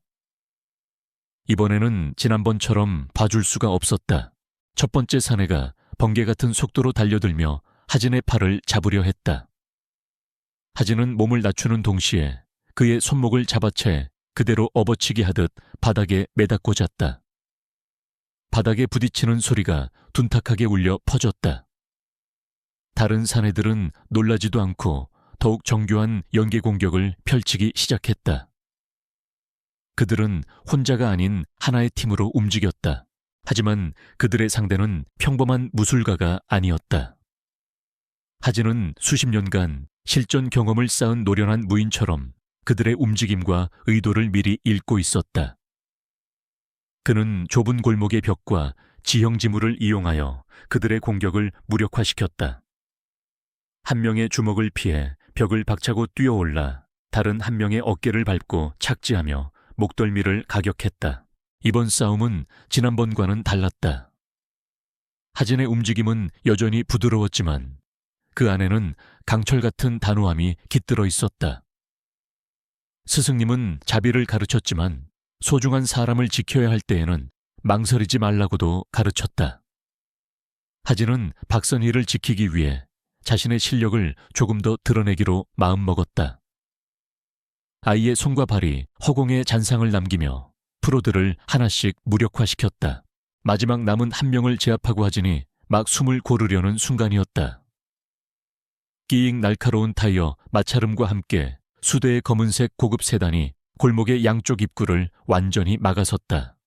이번에는 지난번처럼 봐줄 수가 없었다. 첫 번째 사내가 번개 같은 속도로 달려들며 하진의 팔을 잡으려 했다. 하진은 몸을 낮추는 동시에 그의 손목을 잡아채 그대로 업어치기 하듯 바닥에 매닫고 잤다. 바닥에 부딪히는 소리가 둔탁하게 울려 퍼졌다. 다른 사내들은 놀라지도 않고 더욱 정교한 연계 공격을 펼치기 시작했다. 그들은 혼자가 아닌 하나의 팀으로 움직였다. 하지만 그들의 상대는 평범한 무술가가 아니었다. 하진은 수십 년간 실전 경험을 쌓은 노련한 무인처럼 그들의 움직임과 의도를 미리 읽고 있었다. 그는 좁은 골목의 벽과 지형 지물을 이용하여 그들의 공격을 무력화시켰다. 한 명의 주먹을 피해 벽을 박차고 뛰어올라 다른 한 명의 어깨를 밟고 착지하며 목덜미를 가격했다. 이번 싸움은 지난번과는 달랐다. 하진의 움직임은 여전히 부드러웠지만 그 안에는 강철 같은 단호함이 깃들어 있었다. 스승님은 자비를 가르쳤지만 소중한 사람을 지켜야 할 때에는 망설이지 말라고도 가르쳤다. 하진은 박선희를 지키기 위해 자신의 실력을 조금 더 드러내기로 마음먹었다. 아이의 손과 발이 허공에 잔상을 남기며 프로들을 하나씩 무력화시켰다. 마지막 남은 한 명을 제압하고 하진이 막 숨을 고르려는 순간이었다. 끼익 날카로운 타이어 마찰음과 함께 수대의 검은색 고급 세단이 골목의 양쪽 입구를 완전히 막아섰다.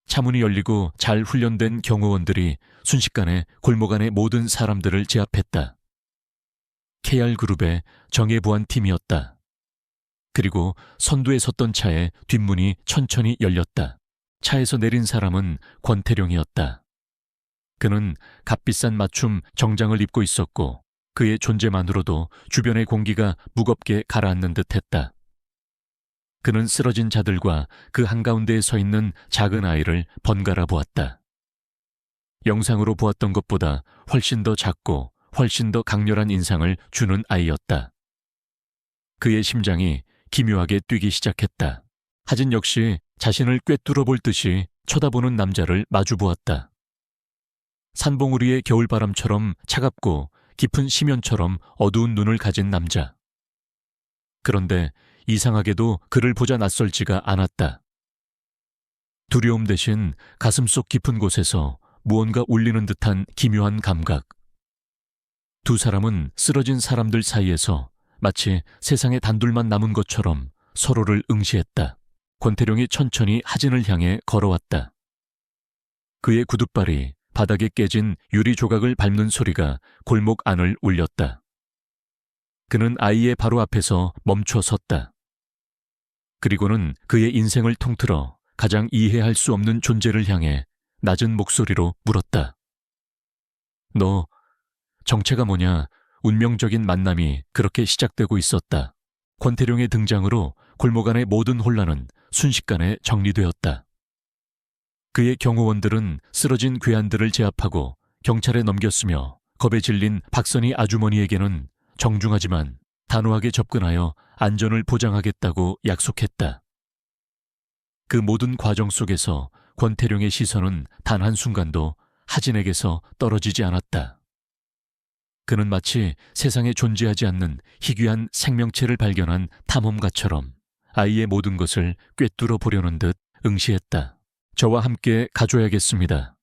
차문이 열리고 잘 훈련된 경호원들이 순식간에 골목 안의 모든 사람들을 제압했다. KR그룹의 정예보안 팀이었다. 그리고 선두에 섰던 차의 뒷문이 천천히 열렸다. 차에서 내린 사람은 권태룡이었다. 그는 값비싼 맞춤 정장을 입고 있었고 그의 존재만으로도 주변의 공기가 무겁게 가라앉는 듯했다. 그는 쓰러진 자들과 그 한가운데에 서 있는 작은 아이를 번갈아 보았다. 영상으로 보았던 것보다 훨씬 더 작고 훨씬 더 강렬한 인상을 주는 아이였다. 그의 심장이 기묘하게 뛰기 시작했다. 하진 역시 자신을 꿰뚫어 볼 듯이 쳐다보는 남자를 마주 보았다. 산봉우리의 겨울바람처럼 차갑고 깊은 심연처럼 어두운 눈을 가진 남자. 그런데 이상하게도 그를 보자 낯설지가 않았다. 두려움 대신 가슴속 깊은 곳에서 무언가 울리는 듯한 기묘한 감각. 두 사람은 쓰러진 사람들 사이에서 마치 세상에 단둘만 남은 것처럼 서로를 응시했다. 권태룡이 천천히 하진을 향해 걸어왔다. 그의 구둣발이 바닥에 깨진 유리 조각을 밟는 소리가 골목 안을 울렸다. 그는 아이의 바로 앞에서 멈춰 섰다. 그리고는 그의 인생을 통틀어 가장 이해할 수 없는 존재를 향해 낮은 목소리로 물었다. 너 정체가 뭐냐? 운명적인 만남이 그렇게 시작되고 있었다. 권태룡의 등장으로 골목 안의 모든 혼란은 순식간에 정리되었다. 그의 경호원들은 쓰러진 괴한들을 제압하고 경찰에 넘겼으며 겁에 질린 박선희 아주머니에게는 정중하지만 단호하게 접근하여 안전을 보장하겠다고 약속했다. 그 모든 과정 속에서 권태룡의 시선은 단 한순간도 하진에게서 떨어지지 않았다. 그는 마치 세상에 존재하지 않는 희귀한 생명체를 발견한 탐험가처럼 아이의 모든 것을 꿰뚫어 보려는 듯 응시했다. 저와 함께 가줘야겠습니다.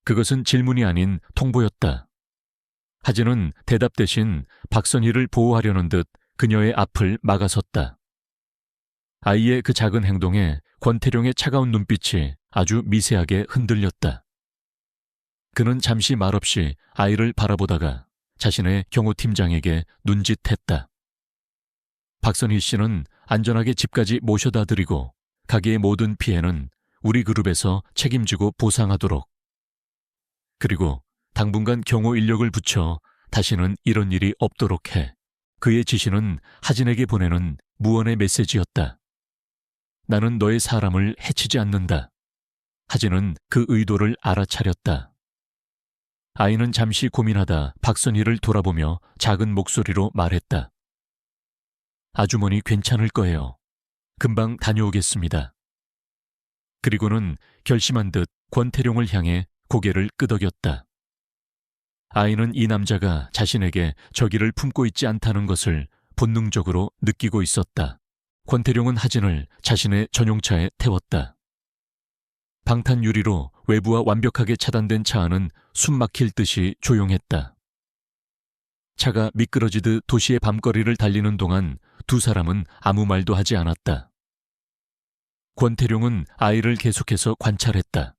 그것은 질문이 아닌 통보였다. 하진은 대답 대신 박선희를 보호하려는 듯 그녀의 앞을 막아섰다. 아이의 그 작은 행동에 권태룡의 차가운 눈빛이 아주 미세하게 흔들렸다. 그는 잠시 말없이 아이를 바라보다가 자신의 경호팀장에게 눈짓했다. 박선희 씨는 안전하게 집까지 모셔다 드리고 가게의 모든 피해는 우리 그룹에서 책임지고 보상하도록. 그리고 당분간 경호 인력을 붙여 다시는 이런 일이 없도록 해. 그의 지시는 하진에게 보내는 무언의 메시지였다. 나는 너의 사람을 해치지 않는다. 하진은 그 의도를 알아차렸다. 아이는 잠시 고민하다 박선희를 돌아보며 작은 목소리로 말했다. 아주머니 괜찮을 거예요. 금방 다녀오겠습니다. 그리고는 결심한 듯 권태룡을 향해 고개를 끄덕였다. 아이는 이 남자가 자신에게 저기를 품고 있지 않다는 것을 본능적으로 느끼고 있었다. 권태룡은 하진을 자신의 전용차에 태웠다. 방탄 유리로 외부와 완벽하게 차단된 차 안은 숨 막힐 듯이 조용했다. 차가 미끄러지듯 도시의 밤거리를 달리는 동안 두 사람은 아무 말도 하지 않았다. 권태룡은 아이를 계속해서 관찰했다.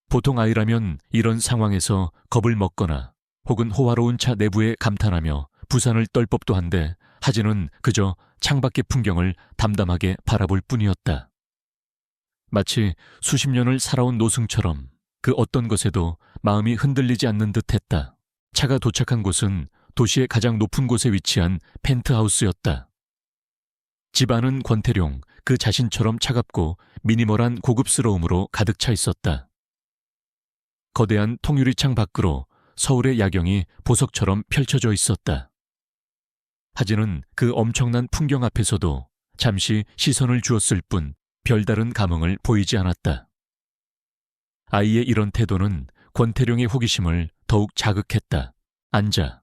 보통 아이라면 이런 상황에서 겁을 먹거나 혹은 호화로운 차 내부에 감탄하며 부산을 떨 법도 한데 하진은 그저 창밖의 풍경을 담담하게 바라볼 뿐이었다. 마치 수십 년을 살아온 노승처럼 그 어떤 것에도 마음이 흔들리지 않는 듯했다. 차가 도착한 곳은 도시의 가장 높은 곳에 위치한 펜트하우스였다. 집 안은 권태룡 그 자신처럼 차갑고 미니멀한 고급스러움으로 가득 차 있었다. 거대한 통유리창 밖으로 서울의 야경이 보석처럼 펼쳐져 있었다. 하진은 그 엄청난 풍경 앞에서도 잠시 시선을 주었을 뿐 별다른 감흥을 보이지 않았다. 아이의 이런 태도는 권태룡의 호기심을 더욱 자극했다. 앉아.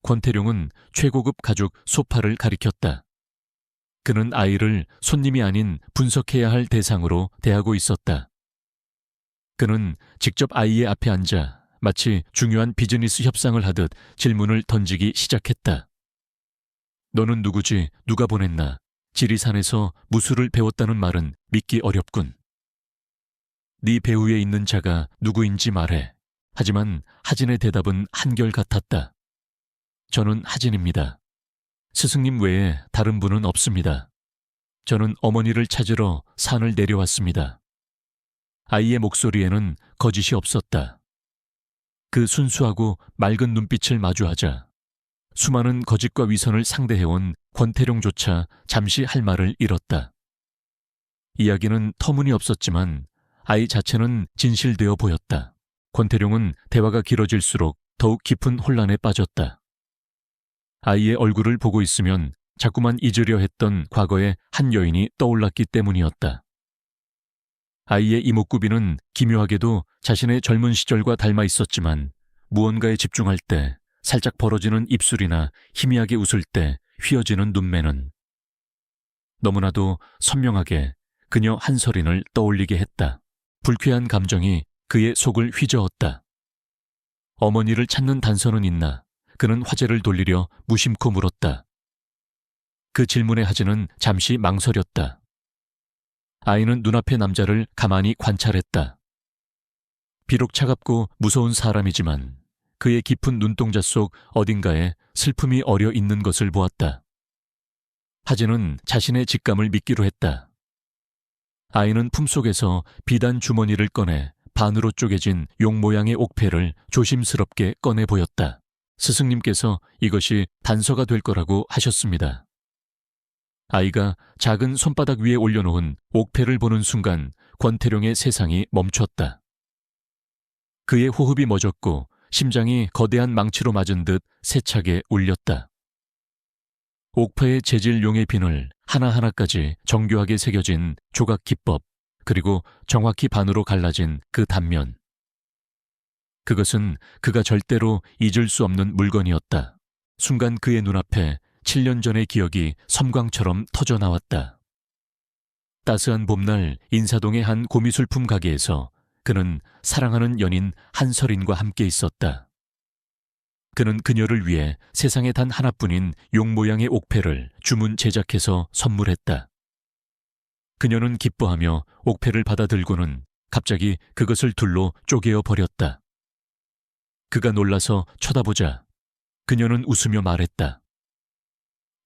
권태룡은 최고급 가죽 소파를 가리켰다. 그는 아이를 손님이 아닌 분석해야 할 대상으로 대하고 있었다. 그는 직접 아이의 앞에 앉아 마치 중요한 비즈니스 협상을 하듯 질문을 던지기 시작했다. 너는 누구지? 누가 보냈나? 지리산에서 무술을 배웠다는 말은 믿기 어렵군. 네 배후에 있는 자가 누구인지 말해. 하지만 하진의 대답은 한결같았다. 저는 하진입니다. 스승님 외에 다른 분은 없습니다. 저는 어머니를 찾으러 산을 내려왔습니다. 아이의 목소리에는 거짓이 없었다. 그 순수하고 맑은 눈빛을 마주하자 수많은 거짓과 위선을 상대해온 권태룡조차 잠시 할 말을 잃었다. 이야기는 터무니없었지만 아이 자체는 진실되어 보였다. 권태룡은 대화가 길어질수록 더욱 깊은 혼란에 빠졌다. 아이의 얼굴을 보고 있으면 자꾸만 잊으려 했던 과거의 한 여인이 떠올랐기 때문이었다. 아이의 이목구비는 기묘하게도 자신의 젊은 시절과 닮아 있었지만 무언가에 집중할 때 살짝 벌어지는 입술이나 희미하게 웃을 때 휘어지는 눈매는 너무나도 선명하게 그녀 한서린을 떠올리게 했다. 불쾌한 감정이 그의 속을 휘저었다. 어머니를 찾는 단서는 있나? 그는 화제를 돌리려 무심코 물었다. 그 질문에 하진은 잠시 망설였다. 아이는 눈앞의 남자를 가만히 관찰했다. 비록 차갑고 무서운 사람이지만 그의 깊은 눈동자 속 어딘가에 슬픔이 어려 있는 것을 보았다. 하진은 자신의 직감을 믿기로 했다. 아이는 품속에서 비단 주머니를 꺼내 반으로 쪼개진 용 모양의 옥패를 조심스럽게 꺼내 보였다. 스승님께서 이것이 단서가 될 거라고 하셨습니다. 아이가 작은 손바닥 위에 올려놓은 옥패를 보는 순간 권태룡의 세상이 멈췄다. 그의 호흡이 멎었고 심장이 거대한 망치로 맞은 듯 세차게 울렸다. 옥패의 재질 용의 비늘 하나하나까지 정교하게 새겨진 조각 기법, 그리고 정확히 반으로 갈라진 그 단면. 그것은 그가 절대로 잊을 수 없는 물건이었다. 순간 그의 눈앞에 7년 전의 기억이 섬광처럼 터져나왔다. 따스한 봄날 인사동의 한 고미술품 가게에서 그는 사랑하는 연인 한서린과 함께 있었다. 그는 그녀를 위해 세상에 단 하나뿐인 용 모양의 옥패를 주문 제작해서 선물했다. 그녀는 기뻐하며 옥패를 받아들고는 갑자기 그것을 둘로 쪼개어 버렸다. 그가 놀라서 쳐다보자 그녀는 웃으며 말했다.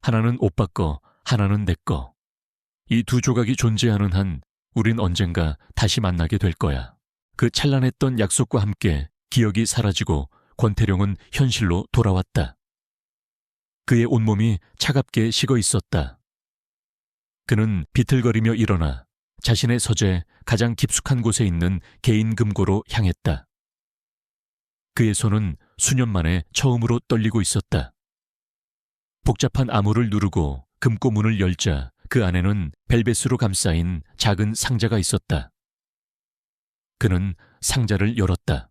하나는 오빠 거, 하나는 내 거. 이 두 조각이 존재하는 한 우린 언젠가 다시 만나게 될 거야. 그 찬란했던 약속과 함께 기억이 사라지고 권태룡은 현실로 돌아왔다. 그의 온몸이 차갑게 식어 있었다. 그는 비틀거리며 일어나 자신의 서재 가장 깊숙한 곳에 있는 개인 금고로 향했다. 그의 손은 수년 만에 처음으로 떨리고 있었다. 복잡한 암호를 누르고 금고 문을 열자 그 안에는 벨벳으로 감싸인 작은 상자가 있었다. 그는 상자를 열었다.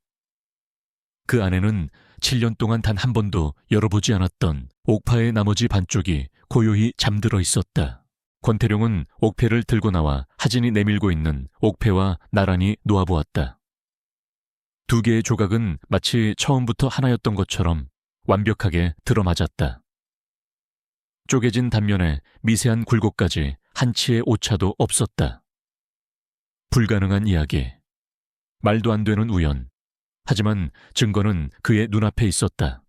그 안에는 7년 동안 단 한 번도 열어보지 않았던 옥파의 나머지 반쪽이 고요히 잠들어 있었다. 권태룡은 옥패를 들고 나와 하진이 내밀고 있는 옥패와 나란히 놓아보았다. 두 개의 조각은 마치 처음부터 하나였던 것처럼 완벽하게 들어맞았다. 쪼개진 단면에 미세한 굴곡까지 한치의 오차도 없었다. 불가능한 이야기, 말도 안 되는 우연, 하지만 증거는 그의 눈앞에 있었다.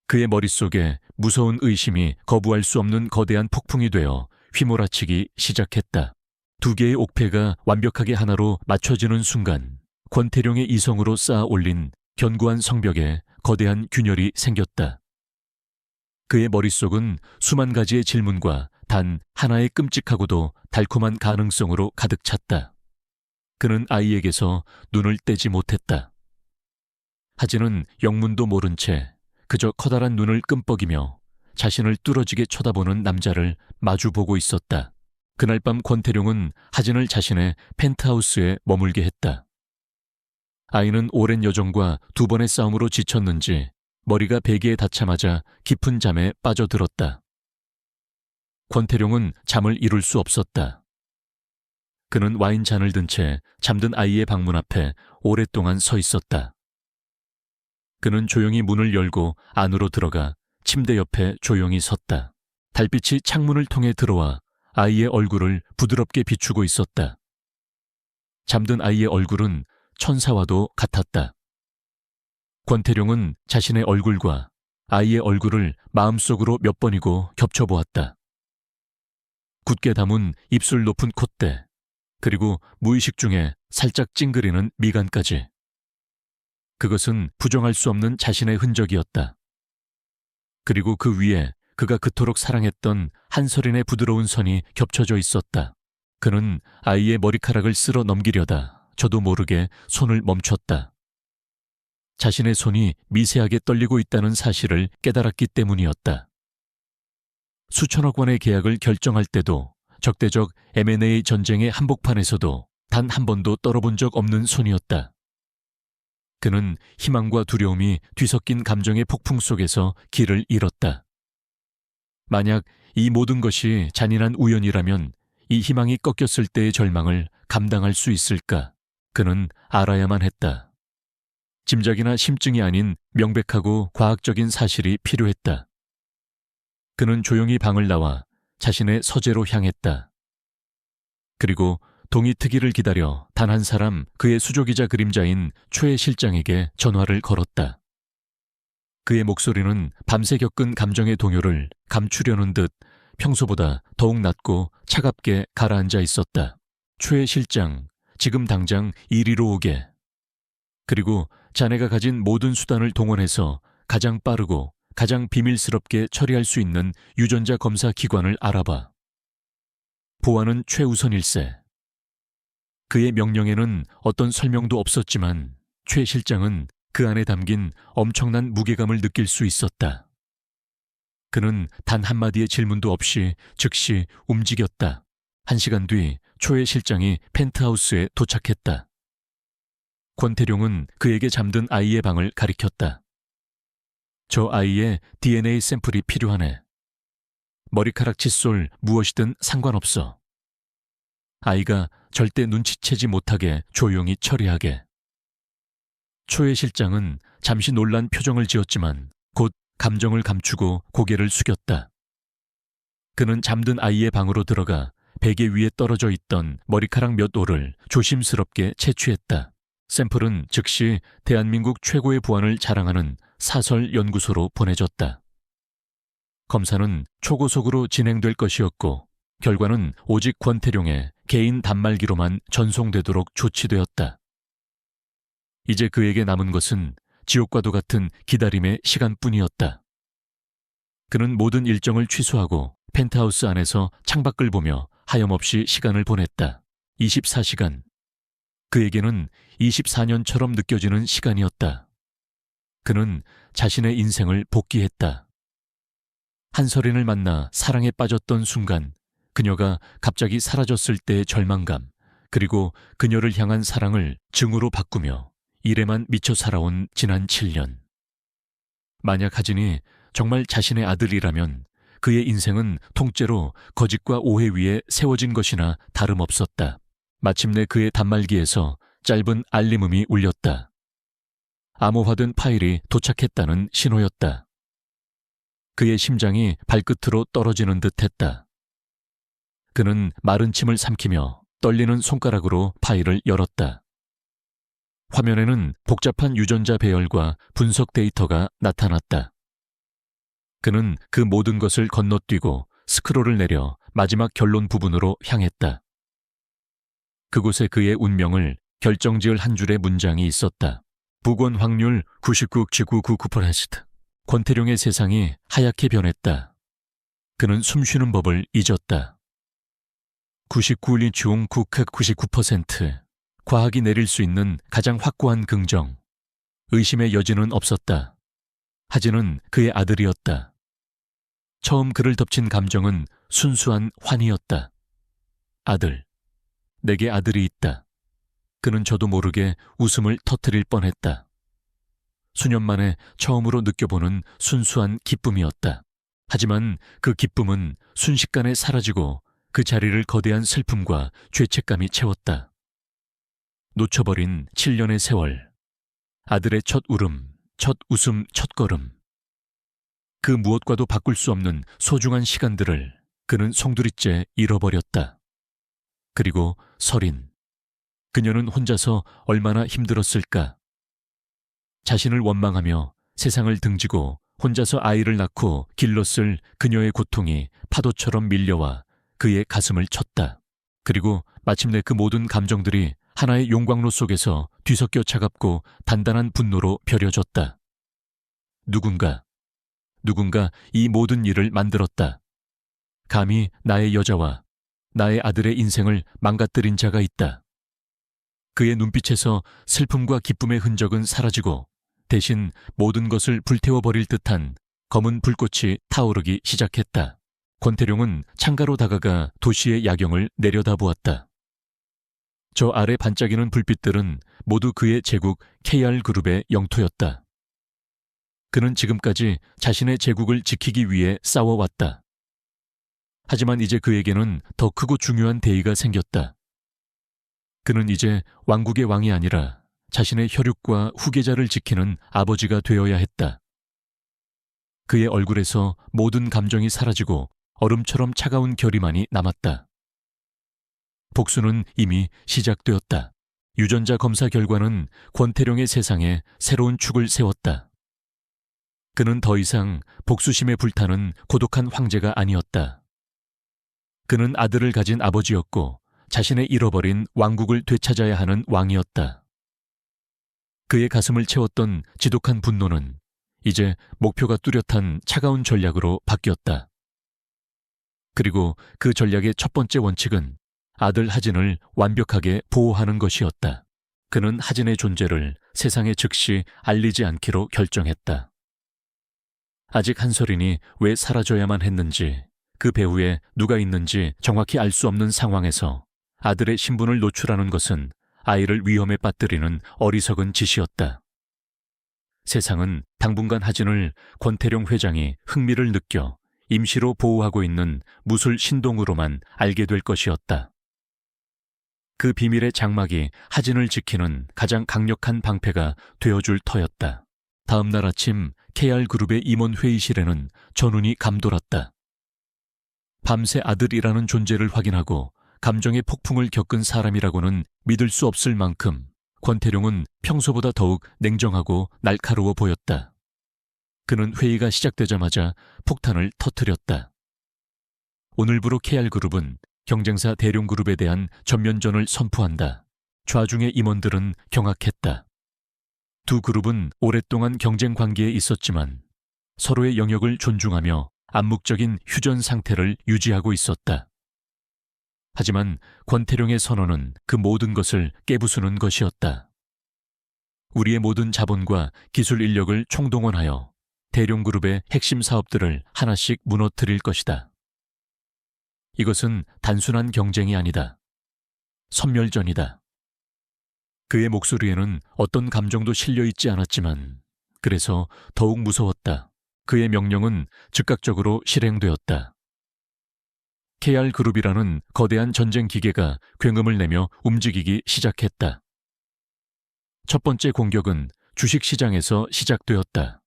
그의 머릿속에 무서운 의심이 거부할 수 없는 거대한 폭풍이 되어 휘몰아치기 시작했다. 두 개의 옥패가 완벽하게 하나로 맞춰지는 순간 권태룡의 이성으로 쌓아 올린 견고한 성벽에 거대한 균열이 생겼다. 그의 머릿속은 수만 가지의 질문과 단 하나의 끔찍하고도 달콤한 가능성으로 가득 찼다. 그는 아이에게서 눈을 떼지 못했다. 하진은 영문도 모른 채 그저 커다란 눈을 끔뻑이며 자신을 뚫어지게 쳐다보는 남자를 마주보고 있었다. 그날 밤 권태룡은 하진을 자신의 펜트하우스에 머물게 했다. 아이는 오랜 여정과 두 번의 싸움으로 지쳤는지 머리가 베개에 닿자마자 깊은 잠에 빠져들었다. 권태룡은 잠을 이룰 수 없었다. 그는 와인잔을 든 채 잠든 아이의 방문 앞에 오랫동안 서 있었다. 그는 조용히 문을 열고 안으로 들어가 침대 옆에 조용히 섰다. 달빛이 창문을 통해 들어와 아이의 얼굴을 부드럽게 비추고 있었다. 잠든 아이의 얼굴은 천사와도 같았다. 권태룡은 자신의 얼굴과 아이의 얼굴을 마음속으로 몇 번이고 겹쳐보았다. 굳게 담은 입술 높은 콧대, 그리고 무의식 중에 살짝 찡그리는 미간까지. 그것은 부정할 수 없는 자신의 흔적이었다. 그리고 그 위에 그가 그토록 사랑했던 한서린의 부드러운 선이 겹쳐져 있었다. 그는 아이의 머리카락을 쓸어 넘기려다 저도 모르게 손을 멈췄다. 자신의 손이 미세하게 떨리고 있다는 사실을 깨달았기 때문이었다. 수천억 원의 계약을 결정할 때도 적대적 M&A 전쟁의 한복판에서도 단 한 번도 떨어본 적 없는 손이었다. 그는 희망과 두려움이 뒤섞인 감정의 폭풍 속에서 길을 잃었다. 만약 이 모든 것이 잔인한 우연이라면 이 희망이 꺾였을 때의 절망을 감당할 수 있을까? 그는 알아야만 했다. 짐작이나 심증이 아닌 명백하고 과학적인 사실이 필요했다. 그는 조용히 방을 나와 자신의 서재로 향했다. 그리고 동의 특위를 기다려 단 한 사람 그의 수족이자 그림자인 최 실장에게 전화를 걸었다. 그의 목소리는 밤새 겪은 감정의 동요를 감추려는 듯 평소보다 더욱 낮고 차갑게 가라앉아 있었다. 최 실장, 지금 당장 이리로 오게. 그리고 자네가 가진 모든 수단을 동원해서 가장 빠르고 가장 비밀스럽게 처리할 수 있는 유전자 검사 기관을 알아봐. 보안은 최우선일세. 그의 명령에는 어떤 설명도 없었지만 최 실장은 그 안에 담긴 엄청난 무게감을 느낄 수 있었다. 그는 단 한마디의 질문도 없이 즉시 움직였다. 1시간 뒤 최 실장이 펜트하우스에 도착했다. 권태룡은 그에게 잠든 아이의 방을 가리켰다. 저 아이의 DNA 샘플이 필요하네. 머리카락 칫솔 무엇이든 상관없어. 아이가 절대 눈치채지 못하게 조용히 처리하게. 최 실장은 잠시 놀란 표정을 지었지만 곧 감정을 감추고 고개를 숙였다. 그는 잠든 아이의 방으로 들어가 베개 위에 떨어져 있던 머리카락 몇 올을 조심스럽게 채취했다. 샘플은 즉시 대한민국 최고의 보안을 자랑하는 사설연구소로 보내졌다. 검사는 초고속으로 진행될 것이었고 결과는 오직 권태룡의 개인 단말기로만 전송되도록 조치되었다. 이제 그에게 남은 것은 지옥과도 같은 기다림의 시간뿐이었다. 그는 모든 일정을 취소하고 펜트하우스 안에서 창밖을 보며 하염없이 시간을 보냈다. 24시간. 그에게는 24년처럼 느껴지는 시간이었다. 그는 자신의 인생을 복귀했다. 한서린을 만나 사랑에 빠졌던 순간 그녀가 갑자기 사라졌을 때의 절망감, 그리고 그녀를 향한 사랑을 증오로 바꾸며 일에만 미쳐 살아온 지난 7년. 만약 하진이 정말 자신의 아들이라면 그의 인생은 통째로 거짓과 오해 위에 세워진 것이나 다름없었다. 마침내 그의 단말기에서 짧은 알림음이 울렸다. 암호화된 파일이 도착했다는 신호였다. 그의 심장이 발끝으로 떨어지는 듯했다. 그는 마른 침을 삼키며 떨리는 손가락으로 파일을 열었다. 화면에는 복잡한 유전자 배열과 분석 데이터가 나타났다. 그는 그 모든 것을 건너뛰고 스크롤을 내려 마지막 결론 부분으로 향했다. 그곳에 그의 운명을 결정지을 한 줄의 문장이 있었다. 복원 확률 99.999%. 권태룡의 세상이 하얗게 변했다. 그는 숨쉬는 법을 잊었다. 99일 중 99%. 과학이 내릴 수 있는 가장 확고한 긍정. 의심의 여지는 없었다. 하진은 그의 아들이었다. 처음 그를 덮친 감정은 순수한 환희였다. 아들. 내게 아들이 있다. 그는 저도 모르게 웃음을 터뜨릴 뻔했다. 수년 만에 처음으로 느껴보는 순수한 기쁨이었다. 하지만 그 기쁨은 순식간에 사라지고 그 자리를 거대한 슬픔과 죄책감이 채웠다. 놓쳐버린 7년의 세월. 아들의 첫 울음, 첫 웃음, 첫 걸음. 그 무엇과도 바꿀 수 없는 소중한 시간들을 그는 송두리째 잃어버렸다. 그리고 설인. 그녀는 혼자서 얼마나 힘들었을까. 자신을 원망하며 세상을 등지고 혼자서 아이를 낳고 길렀을 그녀의 고통이 파도처럼 밀려와 그의 가슴을 쳤다. 그리고 마침내 그 모든 감정들이 하나의 용광로 속에서 뒤섞여 차갑고 단단한 분노로 벼려졌다. 누군가 이 모든 일을 만들었다. 감히 나의 여자와 나의 아들의 인생을 망가뜨린 자가 있다. 그의 눈빛에서 슬픔과 기쁨의 흔적은 사라지고 대신 모든 것을 불태워버릴 듯한 검은 불꽃이 타오르기 시작했다. 권태룡은 창가로 다가가 도시의 야경을 내려다보았다. 저 아래 반짝이는 불빛들은 모두 그의 제국 KR그룹의 영토였다. 그는 지금까지 자신의 제국을 지키기 위해 싸워왔다. 하지만 이제 그에게는 더 크고 중요한 대의가 생겼다. 그는 이제 왕국의 왕이 아니라 자신의 혈육과 후계자를 지키는 아버지가 되어야 했다. 그의 얼굴에서 모든 감정이 사라지고 얼음처럼 차가운 결의만이 남았다. 복수는 이미 시작되었다. 유전자 검사 결과는 권태룡의 세상에 새로운 축을 세웠다. 그는 더 이상 복수심에 불타는 고독한 황제가 아니었다. 그는 아들을 가진 아버지였고 자신의 잃어버린 왕국을 되찾아야 하는 왕이었다. 그의 가슴을 채웠던 지독한 분노는 이제 목표가 뚜렷한 차가운 전략으로 바뀌었다. 그리고 그 전략의 첫 번째 원칙은 아들 하진을 완벽하게 보호하는 것이었다. 그는 하진의 존재를 세상에 즉시 알리지 않기로 결정했다. 아직 한설인이 왜 사라져야만 했는지, 그 배후에 누가 있는지 정확히 알 수 없는 상황에서 아들의 신분을 노출하는 것은 아이를 위험에 빠뜨리는 어리석은 짓이었다. 세상은 당분간 하진을 권태룡 회장이 흥미를 느껴 임시로 보호하고 있는 무술 신동으로만 알게 될 것이었다. 그 비밀의 장막이 하진을 지키는 가장 강력한 방패가 되어줄 터였다. 다음 날 아침 KR그룹의 임원 회의실에는 전운이 감돌았다. 밤새 아들이라는 존재를 확인하고 감정의 폭풍을 겪은 사람이라고는 믿을 수 없을 만큼 권태룡은 평소보다 더욱 냉정하고 날카로워 보였다. 그는 회의가 시작되자마자 폭탄을 터뜨렸다. 오늘부로 KR그룹은 경쟁사 대룡그룹에 대한 전면전을 선포한다. 좌중의 임원들은 경악했다. 두 그룹은 오랫동안 경쟁 관계에 있었지만 서로의 영역을 존중하며 암묵적인 휴전 상태를 유지하고 있었다. 하지만 권태룡의 선언은 그 모든 것을 깨부수는 것이었다. 우리의 모든 자본과 기술 인력을 총동원하여 대룡그룹의 핵심 사업들을 하나씩 무너뜨릴 것이다. 이것은 단순한 경쟁이 아니다. 선멸전이다. 그의 목소리에는 어떤 감정도 실려있지 않았지만 그래서 더욱 무서웠다. 그의 명령은 즉각적으로 실행되었다. KR그룹이라는 거대한 전쟁 기계가 굉음을 내며 움직이기 시작했다. 첫 번째 공격은 주식시장에서 시작되었다.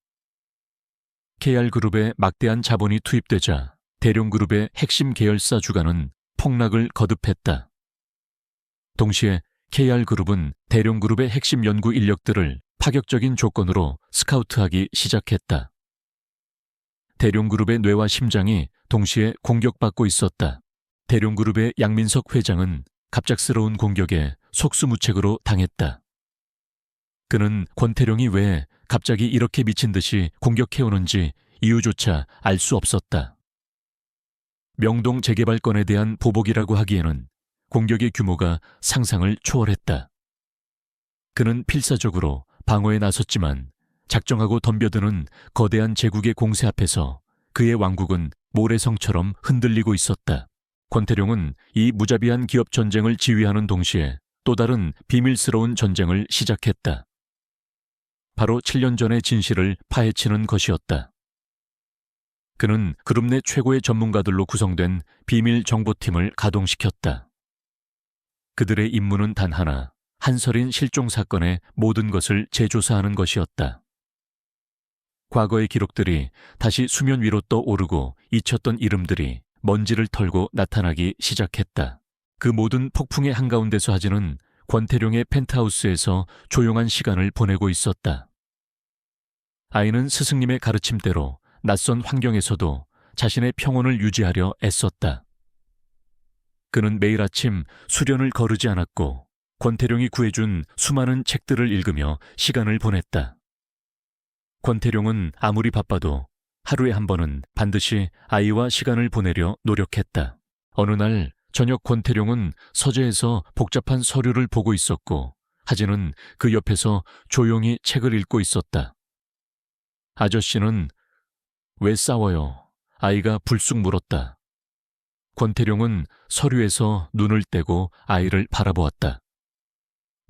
KR그룹에 막대한 자본이 투입되자 대룡그룹의 핵심 계열사 주가는 폭락을 거듭했다. 동시에 KR그룹은 대룡그룹의 핵심 연구 인력들을 파격적인 조건으로 스카우트하기 시작했다. 대룡그룹의 뇌와 심장이 동시에 공격받고 있었다. 대룡그룹의 양민석 회장은 갑작스러운 공격에 속수무책으로 당했다. 그는 권태룡이 왜 갑자기 이렇게 미친 듯이 공격해오는지 이유조차 알 수 없었다. 명동 재개발 건에 대한 보복이라고 하기에는 공격의 규모가 상상을 초월했다. 그는 필사적으로 방어에 나섰지만 작정하고 덤벼드는 거대한 제국의 공세 앞에서 그의 왕국은 모래성처럼 흔들리고 있었다. 권태룡은 이 무자비한 기업 전쟁을 지휘하는 동시에 또 다른 비밀스러운 전쟁을 시작했다. 바로 7년 전의 진실을 파헤치는 것이었다. 그는 그룹 내 최고의 전문가들로 구성된 비밀 정보팀을 가동시켰다. 그들의 임무는 단 하나, 한설인 실종 사건의 모든 것을 재조사하는 것이었다. 과거의 기록들이 다시 수면 위로 떠오르고 잊혔던 이름들이 먼지를 털고 나타나기 시작했다. 그 모든 폭풍의 한가운데서 하진은 권태룡의 펜트하우스에서 조용한 시간을 보내고 있었다. 아이는 스승님의 가르침대로 낯선 환경에서도 자신의 평온을 유지하려 애썼다. 그는 매일 아침 수련을 거르지 않았고 권태룡이 구해준 수많은 책들을 읽으며 시간을 보냈다. 권태룡은 아무리 바빠도 하루에 한 번은 반드시 아이와 시간을 보내려 노력했다. 어느 날 저녁 권태룡은 서재에서 복잡한 서류를 보고 있었고 하진은 그 옆에서 조용히 책을 읽고 있었다. 아저씨는 왜 싸워요? 아이가 불쑥 물었다. 권태룡은 서류에서 눈을 떼고 아이를 바라보았다.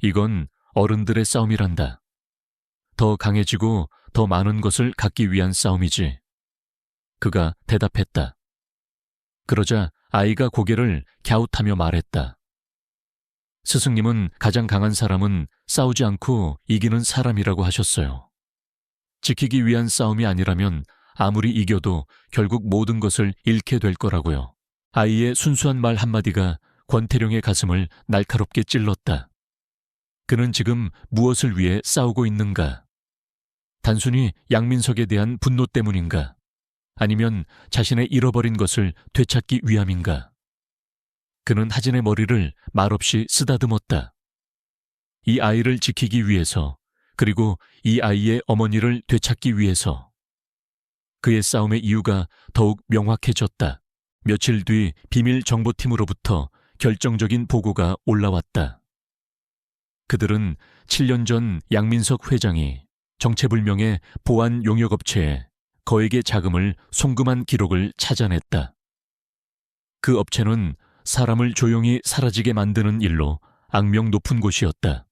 이건 어른들의 싸움이란다. 더 강해지고 더 많은 것을 갖기 위한 싸움이지. 그가 대답했다. 그러자 아이가 고개를 갸웃하며 말했다. 스승님은 가장 강한 사람은 싸우지 않고 이기는 사람이라고 하셨어요. 지키기 위한 싸움이 아니라면 아무리 이겨도 결국 모든 것을 잃게 될 거라고요. 아이의 순수한 말 한마디가 권태룡의 가슴을 날카롭게 찔렀다. 그는 지금 무엇을 위해 싸우고 있는가? 단순히 양민석에 대한 분노 때문인가? 아니면 자신의 잃어버린 것을 되찾기 위함인가? 그는 하진의 머리를 말없이 쓰다듬었다. 이 아이를 지키기 위해서, 그리고 이 아이의 어머니를 되찾기 위해서. 그의 싸움의 이유가 더욱 명확해졌다. 며칠 뒤 비밀 정보팀으로부터 결정적인 보고가 올라왔다. 그들은 7년 전 양민석 회장이 정체불명의 보안 용역업체에 거액의 자금을 송금한 기록을 찾아냈다. 그 업체는 사람을 조용히 사라지게 만드는 일로 악명 높은 곳이었다.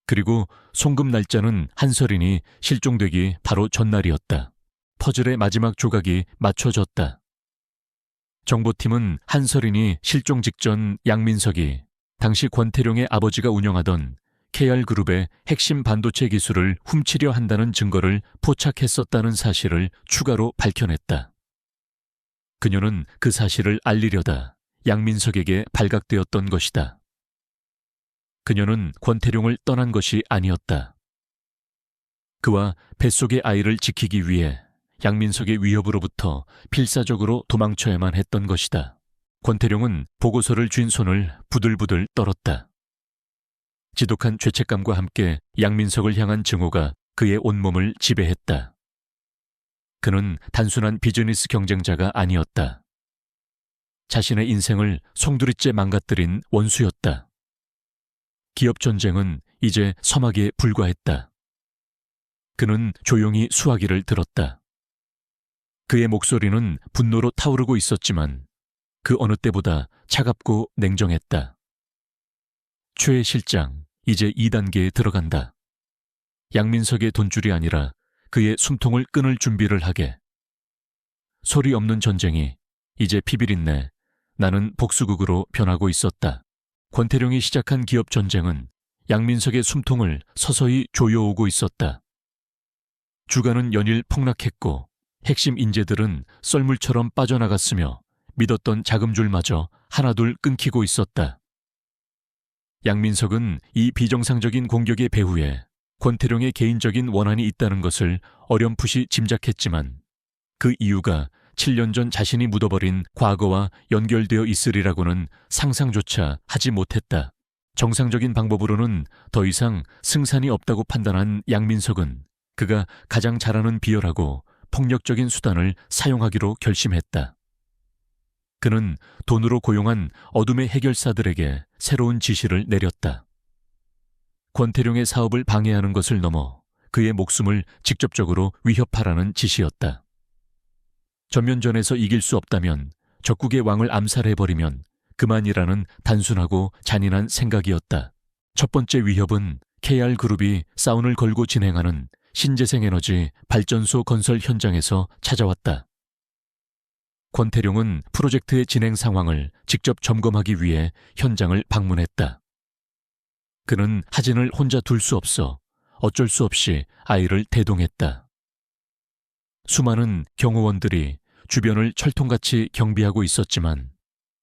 그리고 송금 날짜는 한설인이 실종되기 바로 전날이었다. 퍼즐의 마지막 조각이 맞춰졌다. 정보팀은 한설인이 실종 직전 양민석이 당시 권태룡의 아버지가 운영하던 KR그룹의 핵심 반도체 기술을 훔치려 한다는 증거를 포착했었다는 사실을 추가로 밝혀냈다. 그녀는 그 사실을 알리려다 양민석에게 발각되었던 것이다. 그녀는 권태룡을 떠난 것이 아니었다. 그와 뱃속의 아이를 지키기 위해 양민석의 위협으로부터 필사적으로 도망쳐야만 했던 것이다. 권태룡은 보고서를 쥔 손을 부들부들 떨었다. 지독한 죄책감과 함께 양민석을 향한 증오가 그의 온몸을 지배했다. 그는 단순한 비즈니스 경쟁자가 아니었다. 자신의 인생을 송두리째 망가뜨린 원수였다. 기업 전쟁은 이제 서막에 불과했다. 그는 조용히 수화기를 들었다. 그의 목소리는 분노로 타오르고 있었지만 그 어느 때보다 차갑고 냉정했다. 최 실장, 이제 2단계에 들어간다. 양민석의 돈줄이 아니라 그의 숨통을 끊을 준비를 하게. 소리 없는 전쟁이 이제 피비린내, 나는 복수극으로 변하고 있었다. 권태룡이 시작한 기업 전쟁은 양민석의 숨통을 서서히 조여오고 있었다. 주가는 연일 폭락했고 핵심 인재들은 썰물처럼 빠져나갔으며 믿었던 자금줄마저 하나둘 끊기고 있었다. 양민석은 이 비정상적인 공격의 배후에 권태룡의 개인적인 원한이 있다는 것을 어렴풋이 짐작했지만 그 이유가 7년 전 자신이 묻어버린 과거와 연결되어 있으리라고는 상상조차 하지 못했다. 정상적인 방법으로는 더 이상 승산이 없다고 판단한 양민석은 그가 가장 잘하는 비열하고 폭력적인 수단을 사용하기로 결심했다. 그는 돈으로 고용한 어둠의 해결사들에게 새로운 지시를 내렸다. 권태룡의 사업을 방해하는 것을 넘어 그의 목숨을 직접적으로 위협하라는 지시였다. 전면전에서 이길 수 없다면 적국의 왕을 암살해버리면 그만이라는 단순하고 잔인한 생각이었다. 첫 번째 위협은 KR그룹이 사운을 걸고 진행하는 신재생에너지 발전소 건설 현장에서 찾아왔다. 권태룡은 프로젝트의 진행 상황을 직접 점검하기 위해 현장을 방문했다. 그는 하진을 혼자 둘 수 없어 어쩔 수 없이 아이를 대동했다. 수많은 경호원들이 주변을 철통같이 경비하고 있었지만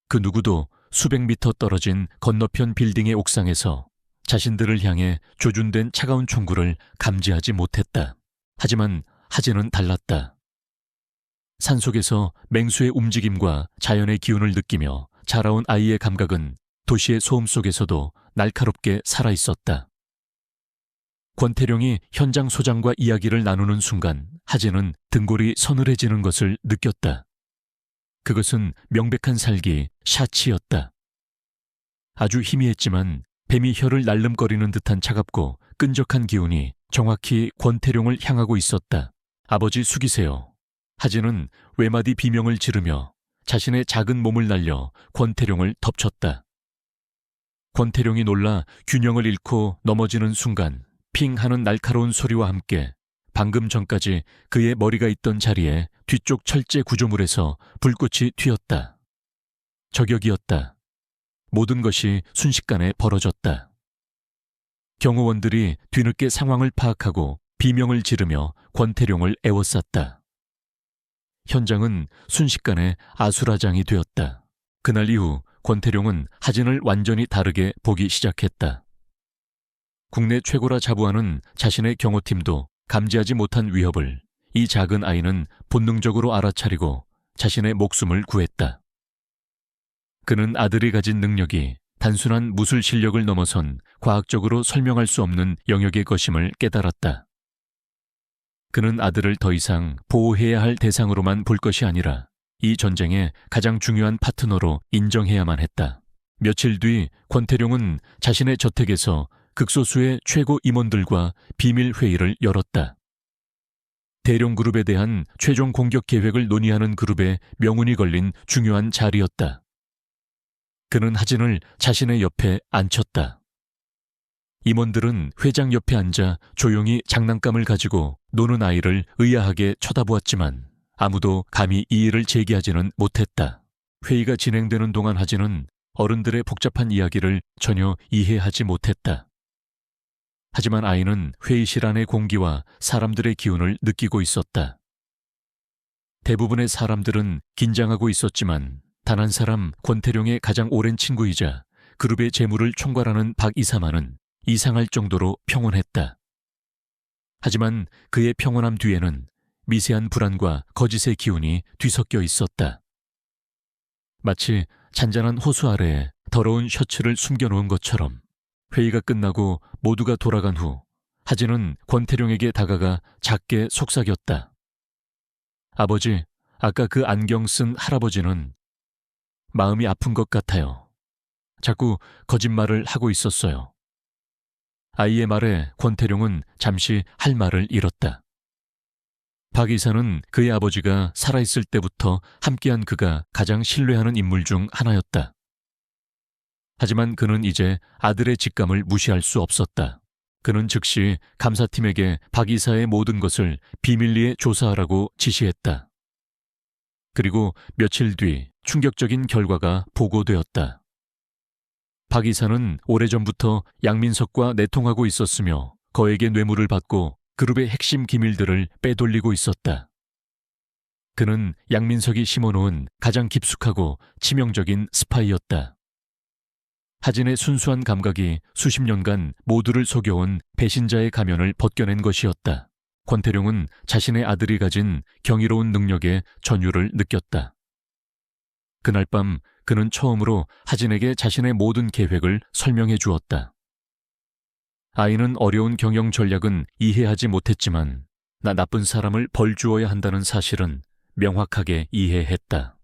그 누구도 수백 미터 떨어진 건너편 빌딩의 옥상에서 자신들을 향해 조준된 차가운 총구를 감지하지 못했다. 하지만 하진은 달랐다. 산속에서 맹수의 움직임과 자연의 기운을 느끼며 자라온 아이의 감각은 도시의 소음 속에서도 날카롭게 살아있었다. 권태룡이 현장 소장과 이야기를 나누는 순간 하진은 등골이 서늘해지는 것을 느꼈다. 그것은 명백한 살기, 샤치였다. 아주 희미했지만 뱀이 혀를 날름거리는 듯한 차갑고 끈적한 기운이 정확히 권태룡을 향하고 있었다. 아버지 숙이세요. 하진은 외마디 비명을 지르며 자신의 작은 몸을 날려 권태룡을 덮쳤다. 권태룡이 놀라 균형을 잃고 넘어지는 순간 핑 하는 날카로운 소리와 함께 방금 전까지 그의 머리가 있던 자리에 뒤쪽 철제 구조물에서 불꽃이 튀었다. 저격이었다. 모든 것이 순식간에 벌어졌다. 경호원들이 뒤늦게 상황을 파악하고 비명을 지르며 권태룡을 에워쌌다. 현장은 순식간에 아수라장이 되었다. 그날 이후 권태룡은 하진을 완전히 다르게 보기 시작했다. 국내 최고라 자부하는 자신의 경호팀도 감지하지 못한 위협을 이 작은 아이는 본능적으로 알아차리고 자신의 목숨을 구했다. 그는 아들이 가진 능력이 단순한 무술 실력을 넘어선 과학적으로 설명할 수 없는 영역의 것임을 깨달았다. 그는 아들을 더 이상 보호해야 할 대상으로만 볼 것이 아니라 이 전쟁의 가장 중요한 파트너로 인정해야만 했다. 며칠 뒤 권태룡은 자신의 저택에서 극소수의 최고 임원들과 비밀 회의를 열었다. 대룡그룹에 대한 최종 공격 계획을 논의하는 그룹에 명운이 걸린 중요한 자리였다. 그는 하진을 자신의 옆에 앉혔다. 임원들은 회장 옆에 앉아 조용히 장난감을 가지고 노는 아이를 의아하게 쳐다보았지만 아무도 감히 이의를 제기하지는 못했다. 회의가 진행되는 동안 하진은 어른들의 복잡한 이야기를 전혀 이해하지 못했다. 하지만 아이는 회의실 안의 공기와 사람들의 기운을 느끼고 있었다. 대부분의 사람들은 긴장하고 있었지만 단 한 사람 권태룡의 가장 오랜 친구이자 그룹의 재무를 총괄하는 박 이사만은 이상할 정도로 평온했다. 하지만 그의 평온함 뒤에는 미세한 불안과 거짓의 기운이 뒤섞여 있었다. 마치 잔잔한 호수 아래에 더러운 셔츠를 숨겨놓은 것처럼 회의가 끝나고 모두가 돌아간 후 하진은 권태룡에게 다가가 작게 속삭였다. 아버지, 아까 그 안경 쓴 할아버지는 마음이 아픈 것 같아요. 자꾸 거짓말을 하고 있었어요. 아이의 말에 권태룡은 잠시 할 말을 잃었다. 박 이사는 그의 아버지가 살아있을 때부터 함께한 그가 가장 신뢰하는 인물 중 하나였다. 하지만 그는 이제 아들의 직감을 무시할 수 없었다. 그는 즉시 감사팀에게 박 이사의 모든 것을 비밀리에 조사하라고 지시했다. 그리고 며칠 뒤 충격적인 결과가 보고되었다. 박 이사는 오래전부터 양민석과 내통하고 있었으며 거액의 뇌물을 받고 그룹의 핵심 기밀들을 빼돌리고 있었다. 그는 양민석이 심어놓은 가장 깊숙하고 치명적인 스파이였다. 하진의 순수한 감각이 수십 년간 모두를 속여온 배신자의 가면을 벗겨낸 것이었다. 권태룡은 자신의 아들이 가진 경이로운 능력의 전율을 느꼈다. 그날 밤 그는 처음으로 하진에게 자신의 모든 계획을 설명해 주었다. 아이는 어려운 경영 전략은 이해하지 못했지만 나 나쁜 사람을 벌 주어야 한다는 사실은 명확하게 이해했다.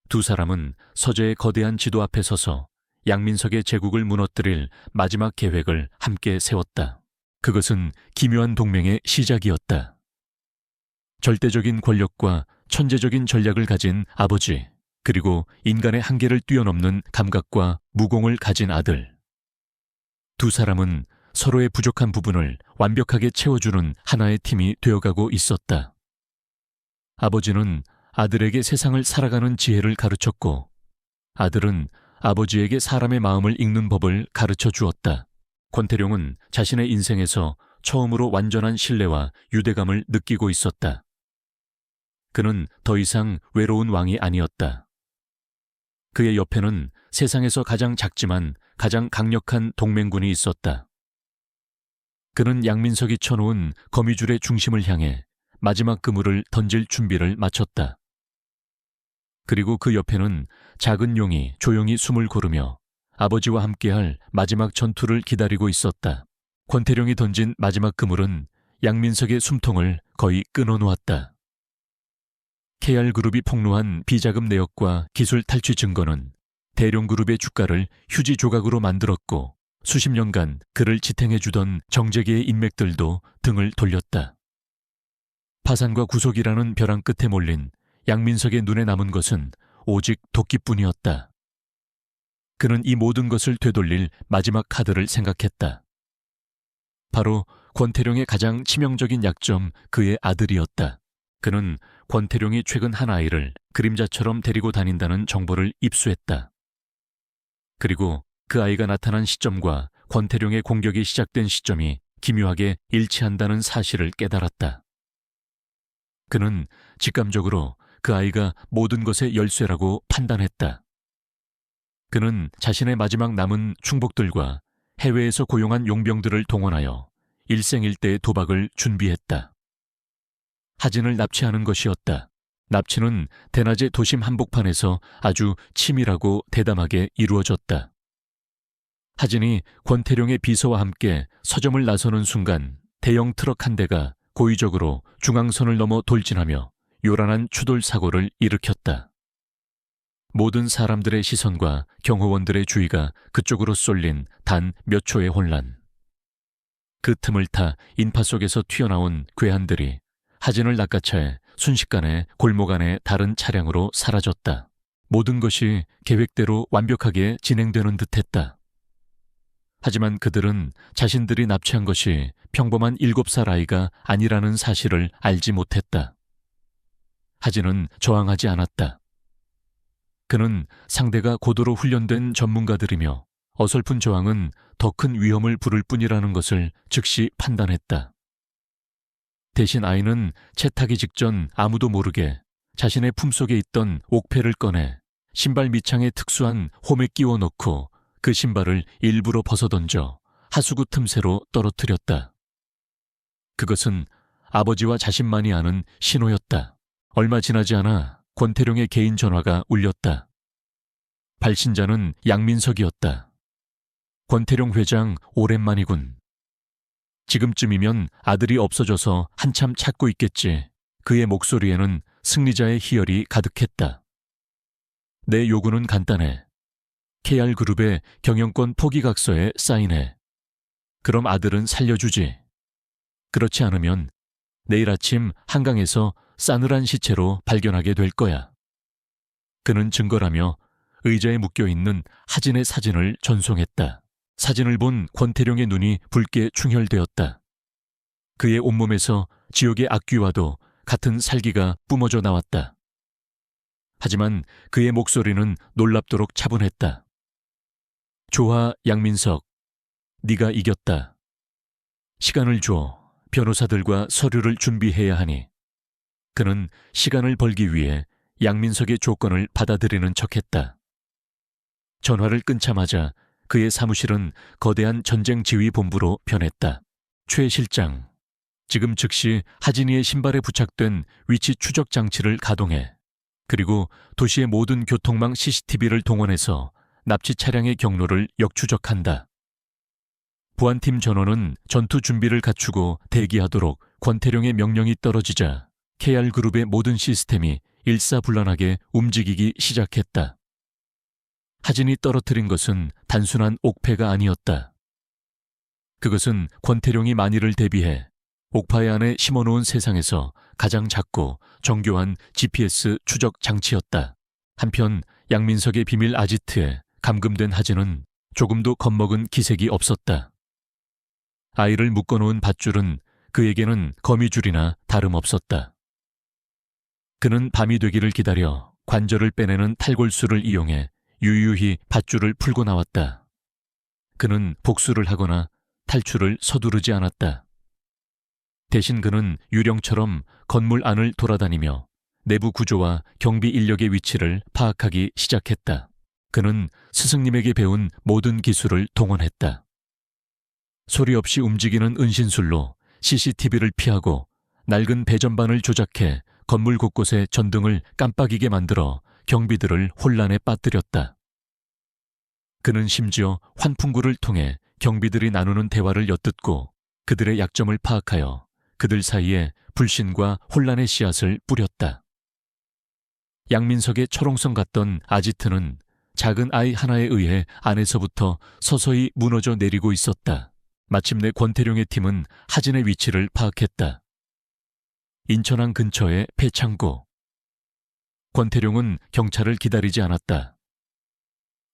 두 사람은 서재의 거대한 지도 앞에 서서 양민석의 제국을 무너뜨릴 마지막 계획을 함께 세웠다. 그것은 기묘한 동맹의 시작이었다. 절대적인 권력과 천재적인 전략을 가진 아버지, 그리고 인간의 한계를 뛰어넘는 감각과 무공을 가진 아들. 두 사람은 서로의 부족한 부분을 완벽하게 채워주는 하나의 팀이 되어가고 있었다. 아버지는 아들에게 세상을 살아가는 지혜를 가르쳤고, 아들은 아버지에게 사람의 마음을 읽는 법을 가르쳐 주었다. 권태룡은 자신의 인생에서 처음으로 완전한 신뢰와 유대감을 느끼고 있었다. 그는 더 이상 외로운 왕이 아니었다. 그의 옆에는 세상에서 가장 작지만 가장 강력한 동맹군이 있었다. 그는 양민석이 쳐놓은 거미줄의 중심을 향해 마지막 그물을 던질 준비를 마쳤다. 그리고 그 옆에는 작은 용이 조용히 숨을 고르며 아버지와 함께할 마지막 전투를 기다리고 있었다. 권태룡이 던진 마지막 그물은 양민석의 숨통을 거의 끊어놓았다. KR그룹이 폭로한 비자금 내역과 기술 탈취 증거는 대룡그룹의 주가를 휴지 조각으로 만들었고 수십 년간 그를 지탱해주던 정재계의 인맥들도 등을 돌렸다. 파산과 구속이라는 벼랑 끝에 몰린 양민석의 눈에 남은 것은 오직 도끼뿐이었다. 그는 이 모든 것을 되돌릴 마지막 카드를 생각했다. 바로 권태룡의 가장 치명적인 약점, 그의 아들이었다. 그는 권태룡이 최근 한 아이를 그림자처럼 데리고 다닌다는 정보를 입수했다. 그리고 그 아이가 나타난 시점과 권태룡의 공격이 시작된 시점이 기묘하게 일치한다는 사실을 깨달았다. 그는 직감적으로 그 아이가 모든 것의 열쇠라고 판단했다. 그는 자신의 마지막 남은 충복들과 해외에서 고용한 용병들을 동원하여 일생일대의 도박을 준비했다. 하진을 납치하는 것이었다. 납치는 대낮의 도심 한복판에서 아주 치밀하고 대담하게 이루어졌다. 하진이 권태룡의 비서와 함께 서점을 나서는 순간 대형 트럭 한 대가 고의적으로 중앙선을 넘어 돌진하며 요란한 추돌 사고를 일으켰다. 모든 사람들의 시선과 경호원들의 주의가 그쪽으로 쏠린 단 몇 초의 혼란. 그 틈을 타 인파 속에서 튀어나온 괴한들이 하진을 낚아채 순식간에 골목 안의 다른 차량으로 사라졌다. 모든 것이 계획대로 완벽하게 진행되는 듯했다. 하지만 그들은 자신들이 납치한 것이 평범한 7살 아이가 아니라는 사실을 알지 못했다. 하진은 저항하지 않았다. 그는 상대가 고도로 훈련된 전문가들이며 어설픈 저항은 더 큰 위험을 부를 뿐이라는 것을 즉시 판단했다. 대신 아이는 채 타기 직전 아무도 모르게 자신의 품속에 있던 옥패를 꺼내 신발 밑창에 특수한 홈에 끼워 넣고 그 신발을 일부러 벗어던져 하수구 틈새로 떨어뜨렸다. 그것은 아버지와 자신만이 아는 신호였다. 얼마 지나지 않아 권태룡의 개인 전화가 울렸다. 발신자는 양민석이었다. 권태룡 회장 오랜만이군. 지금쯤이면 아들이 없어져서 한참 찾고 있겠지. 그의 목소리에는 승리자의 희열이 가득했다. 내 요구는 간단해. KR그룹의 경영권 포기각서에 사인해. 그럼 아들은 살려주지. 그렇지 않으면 내일 아침 한강에서 싸늘한 시체로 발견하게 될 거야. 그는 증거라며 의자에 묶여있는 하진의 사진을 전송했다. 사진을 본 권태룡의 눈이 붉게 충혈되었다. 그의 온몸에서 지옥의 악귀와도 같은 살기가 뿜어져 나왔다. 하지만 그의 목소리는 놀랍도록 차분했다. 좋아, 양민석. 네가 이겼다. 시간을 줘. 변호사들과 서류를 준비해야 하니. 그는 시간을 벌기 위해 양민석의 조건을 받아들이는 척했다. 전화를 끊자마자 그의 사무실은 거대한 전쟁지휘본부로 변했다. 최 실장, 지금 즉시 하진이의 신발에 부착된 위치 추적 장치를 가동해. 그리고 도시의 모든 교통망 CCTV를 동원해서 납치 차량의 경로를 역추적한다. 보안팀 전원은 전투 준비를 갖추고 대기하도록 권태룡의 명령이 떨어지자 KR그룹의 모든 시스템이 일사불란하게 움직이기 시작했다. 하진이 떨어뜨린 것은 단순한 옥패가 아니었다. 그것은 권태룡이 만일을 대비해 옥파의 안에 심어놓은 세상에서 가장 작고 정교한 GPS 추적 장치였다. 한편 양민석의 비밀 아지트에 감금된 하진은 조금도 겁먹은 기색이 없었다. 아이를 묶어놓은 밧줄은 그에게는 거미줄이나 다름없었다. 그는 밤이 되기를 기다려 관절을 빼내는 탈골수를 이용해 유유히 밧줄을 풀고 나왔다. 그는 복수를 하거나 탈출을 서두르지 않았다. 대신 그는 유령처럼 건물 안을 돌아다니며 내부 구조와 경비 인력의 위치를 파악하기 시작했다. 그는 스승님에게 배운 모든 기술을 동원했다. 소리 없이 움직이는 은신술로 CCTV를 피하고 낡은 배전반을 조작해 건물 곳곳에 전등을 깜빡이게 만들어 경비들을 혼란에 빠뜨렸다. 그는 심지어 환풍구를 통해 경비들이 나누는 대화를 엿듣고 그들의 약점을 파악하여 그들 사이에 불신과 혼란의 씨앗을 뿌렸다. 양민석의 철옹성 같던 아지트는 작은 아이 하나에 의해 안에서부터 서서히 무너져 내리고 있었다. 마침내 권태룡의 팀은 하진의 위치를 파악했다. 인천항 근처의 폐창고. 권태룡은 경찰을 기다리지 않았다.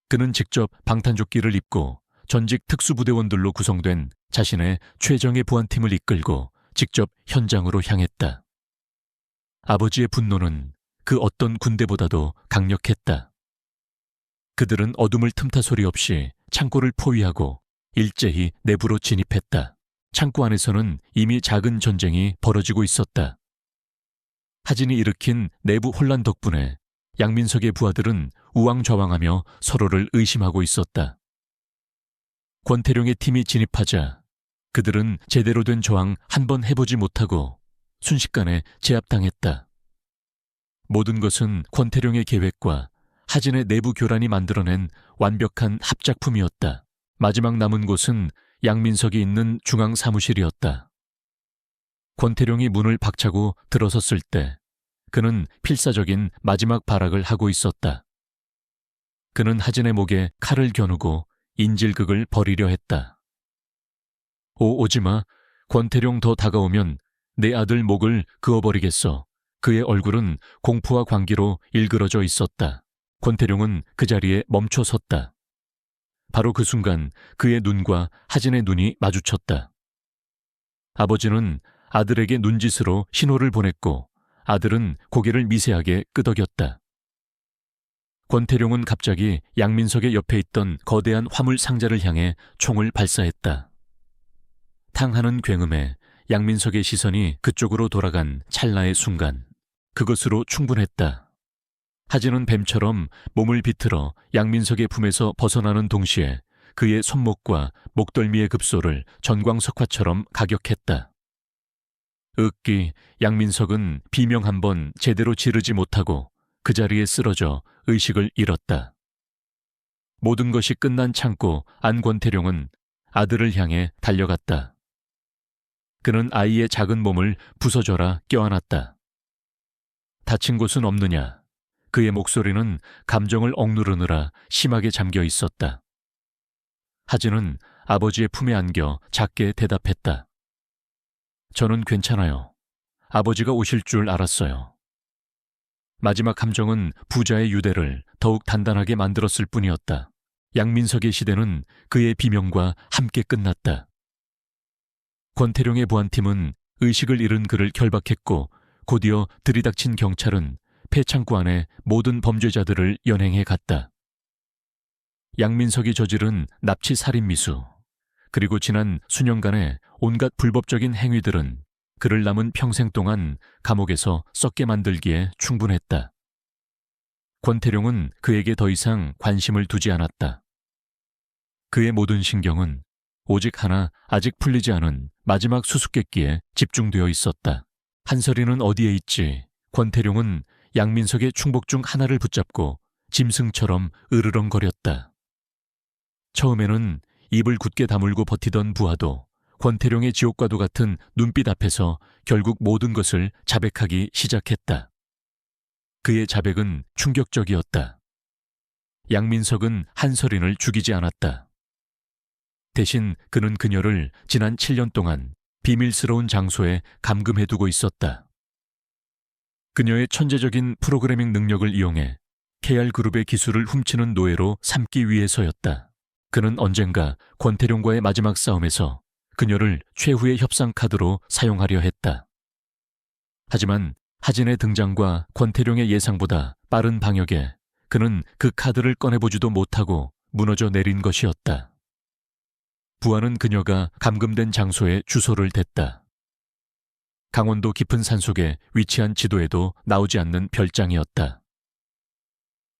그는 직접 방탄조끼를 입고 전직 특수부대원들로 구성된 자신의 최정예 보안팀을 이끌고 직접 현장으로 향했다. 아버지의 분노는 그 어떤 군대보다도 강력했다. 그들은 어둠을 틈타 소리 없이 창고를 포위하고 일제히 내부로 진입했다. 창고 안에서는 이미 작은 전쟁이 벌어지고 있었다. 하진이 일으킨 내부 혼란 덕분에 양민석의 부하들은 우왕좌왕하며 서로를 의심하고 있었다. 권태룡의 팀이 진입하자 그들은 제대로 된 저항 한 번 해보지 못하고 순식간에 제압당했다. 모든 것은 권태룡의 계획과 하진의 내부 교란이 만들어낸 완벽한 합작품이었다. 마지막 남은 곳은 양민석이 있는 중앙 사무실이었다. 권태룡이 문을 박차고 들어섰을 때 그는 필사적인 마지막 발악을 하고 있었다. 그는 하진의 목에 칼을 겨누고 인질극을 벌이려 했다. 오지마. 권태룡 더 다가오면 내 아들 목을 그어버리겠어. 그의 얼굴은 공포와 광기로 일그러져 있었다. 권태룡은 그 자리에 멈춰 섰다. 바로 그 순간 그의 눈과 하진의 눈이 마주쳤다. 아버지는 아들에게 눈짓으로 신호를 보냈고 아들은 고개를 미세하게 끄덕였다. 권태룡은 갑자기 양민석의 옆에 있던 거대한 화물 상자를 향해 총을 발사했다. 탕하는 굉음에 양민석의 시선이 그쪽으로 돌아간 찰나의 순간 그것으로 충분했다. 하진은 뱀처럼 몸을 비틀어 양민석의 품에서 벗어나는 동시에 그의 손목과 목덜미의 급소를 전광석화처럼 가격했다. 으끼, 양민석은 비명 한 번 제대로 지르지 못하고 그 자리에 쓰러져 의식을 잃었다. 모든 것이 끝난 창고 안 권태룡은 아들을 향해 달려갔다. 그는 아이의 작은 몸을 부서져라 껴안았다. 다친 곳은 없느냐? 그의 목소리는 감정을 억누르느라 심하게 잠겨 있었다. 하진은 아버지의 품에 안겨 작게 대답했다. 저는 괜찮아요. 아버지가 오실 줄 알았어요. 마지막 함정은 부자의 유대를 더욱 단단하게 만들었을 뿐이었다. 양민석의 시대는 그의 비명과 함께 끝났다. 권태룡의 보안팀은 의식을 잃은 그를 결박했고 곧이어 들이닥친 경찰은 폐창고 안에 모든 범죄자들을 연행해 갔다. 양민석이 저지른 납치 살인 미수 그리고 지난 수년간의 온갖 불법적인 행위들은 그를 남은 평생 동안 감옥에서 썩게 만들기에 충분했다. 권태룡은 그에게 더 이상 관심을 두지 않았다. 그의 모든 신경은 오직 하나 아직 풀리지 않은 마지막 수수께끼에 집중되어 있었다. 한설이는 어디에 있지? 권태룡은 양민석의 충복 중 하나를 붙잡고 짐승처럼 으르렁거렸다. 처음에는 입을 굳게 다물고 버티던 부하도 권태룡의 지옥과도 같은 눈빛 앞에서 결국 모든 것을 자백하기 시작했다. 그의 자백은 충격적이었다. 양민석은 한설인을 죽이지 않았다. 대신 그는 그녀를 지난 7년 동안 비밀스러운 장소에 감금해두고 있었다. 그녀의 천재적인 프로그래밍 능력을 이용해 KR그룹의 기술을 훔치는 노예로 삼기 위해서였다. 그는 언젠가 권태룡과의 마지막 싸움에서 그녀를 최후의 협상 카드로 사용하려 했다. 하지만 하진의 등장과 권태룡의 예상보다 빠른 방역에 그는 그 카드를 꺼내보지도 못하고 무너져 내린 것이었다. 부하는 그녀가 감금된 장소에 주소를 댔다. 강원도 깊은 산속에 위치한 지도에도 나오지 않는 별장이었다.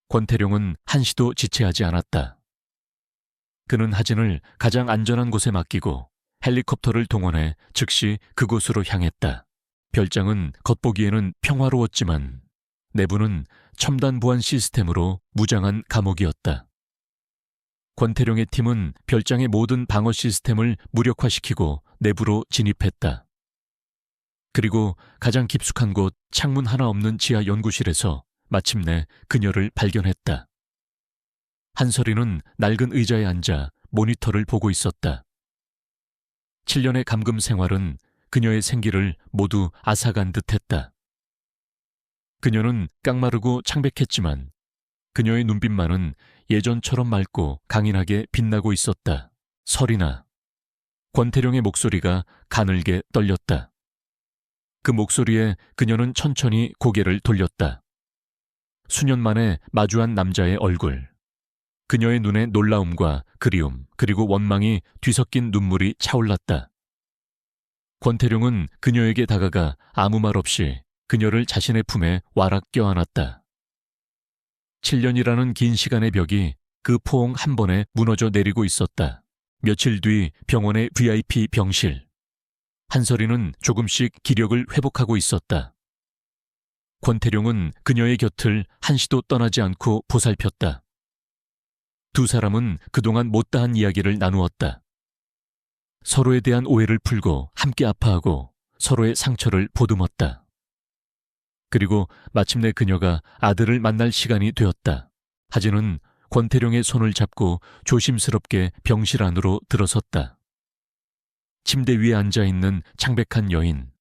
권태룡은 한시도 지체하지 않았다. 그는 하진을 가장 안전한 곳에 맡기고 헬리콥터를 동원해 즉시 그곳으로 향했다. 별장은 겉보기에는 평화로웠지만 내부는 첨단 보안 시스템으로 무장한 감옥이었다. 권태룡의 팀은 별장의 모든 방어 시스템을 무력화시키고 내부로 진입했다. 그리고 가장 깊숙한 곳 창문 하나 없는 지하 연구실에서 마침내 그녀를 발견했다. 한설이는 낡은 의자에 앉아 모니터를 보고 있었다. 7년의 감금 생활은 그녀의 생기를 모두 앗아간 듯했다. 그녀는 깡마르고 창백했지만 그녀의 눈빛만은 예전처럼 맑고 강인하게 빛나고 있었다. 설이나. 권태룡의 목소리가 가늘게 떨렸다. 그 목소리에 그녀는 천천히 고개를 돌렸다. 수년 만에 마주한 남자의 얼굴. 그녀의 눈에 놀라움과 그리움 그리고 원망이 뒤섞인 눈물이 차올랐다. 권태룡은 그녀에게 다가가 아무 말 없이 그녀를 자신의 품에 와락 껴안았다. 7년이라는 긴 시간의 벽이 그 포옹 한 번에 무너져 내리고 있었다. 며칠 뒤 병원의 VIP 병실. 한설이는 조금씩 기력을 회복하고 있었다. 권태룡은 그녀의 곁을 한시도 떠나지 않고 보살폈다. 두 사람은 그동안 못다한 이야기를 나누었다. 서로에 대한 오해를 풀고 함께 아파하고 서로의 상처를 보듬었다. 그리고 마침내 그녀가 아들을 만날 시간이 되었다. 하진은 권태룡의 손을 잡고 조심스럽게 병실 안으로 들어섰다. 침대 위에 앉아있는 창백한 여인.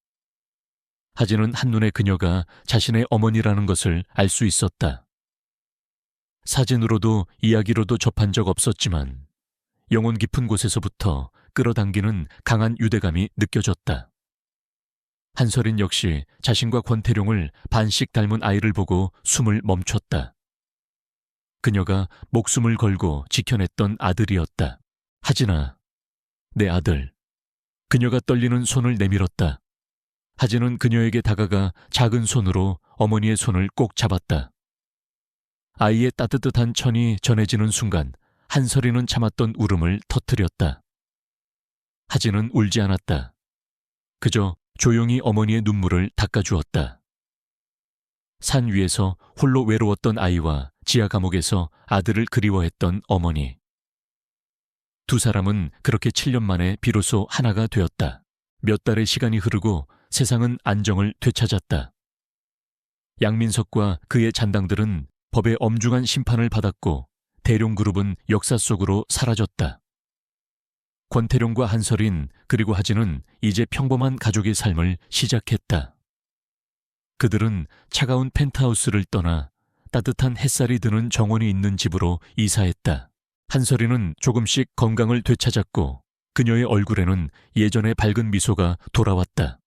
하진은 한눈에 그녀가 자신의 어머니라는 것을 알 수 있었다. 사진으로도 이야기로도 접한 적 없었지만 영혼 깊은 곳에서부터 끌어당기는 강한 유대감이 느껴졌다. 한설인 역시 자신과 권태룡을 반씩 닮은 아이를 보고 숨을 멈췄다. 그녀가 목숨을 걸고 지켜냈던 아들이었다. 하진아, 내 아들. 그녀가 떨리는 손을 내밀었다. 하진은 그녀에게 다가가 작은 손으로 어머니의 손을 꼭 잡았다. 아이의 따뜻한 천이 전해지는 순간 한설이는 참았던 울음을 터뜨렸다. 하진은 울지 않았다. 그저 조용히 어머니의 눈물을 닦아주었다. 산 위에서 홀로 외로웠던 아이와 지하 감옥에서 아들을 그리워했던 어머니. 두 사람은 그렇게 7년 만에 비로소 하나가 되었다. 몇 달의 시간이 흐르고 세상은 안정을 되찾았다. 양민석과 그의 잔당들은 법의 엄중한 심판을 받았고 대룡그룹은 역사 속으로 사라졌다. 권태룡과 한설인 그리고 하진은 이제 평범한 가족의 삶을 시작했다. 그들은 차가운 펜트하우스를 떠나 따뜻한 햇살이 드는 정원이 있는 집으로 이사했다. 한설이는 조금씩 건강을 되찾았고 그녀의 얼굴에는 예전의 밝은 미소가 돌아왔다.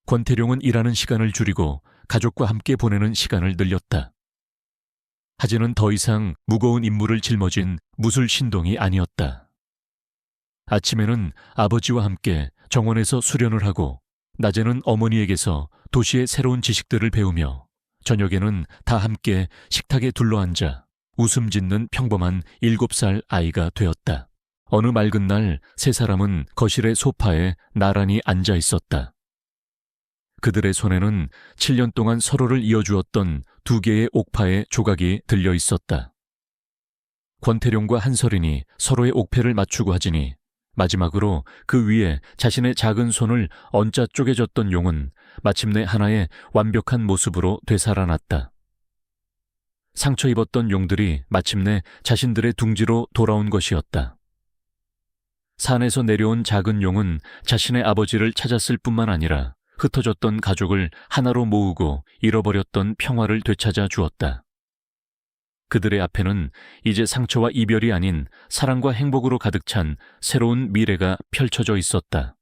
권태룡은 일하는 시간을 줄이고 가족과 함께 보내는 시간을 늘렸다. 하진은 더 이상 무거운 임무를 짊어진 무술 신동이 아니었다. 아침에는 아버지와 함께 정원에서 수련을 하고 낮에는 어머니에게서 도시의 새로운 지식들을 배우며 저녁에는 다 함께 식탁에 둘러앉아 웃음 짓는 평범한 7살 아이가 되었다. 어느 맑은 날 세 사람은 거실의 소파에 나란히 앉아 있었다. 그들의 손에는 7년 동안 서로를 이어주었던 2개의 옥파의 조각이 들려 있었다. 권태룡과 한설인이 서로의 옥패를 맞추고 하지니 마지막으로 그 위에 자신의 작은 손을 얹자 쪼개졌던 용은 마침내 하나의 완벽한 모습으로 되살아났다. 상처 입었던 용들이 마침내 자신들의 둥지로 돌아온 것이었다. 산에서 내려온 작은 용은 자신의 아버지를 찾았을 뿐만 아니라 흩어졌던 가족을 하나로 모으고 잃어버렸던 평화를 되찾아 주었다. 그들의 앞에는 이제 상처와 이별이 아닌 사랑과 행복으로 가득 찬 새로운 미래가 펼쳐져 있었다.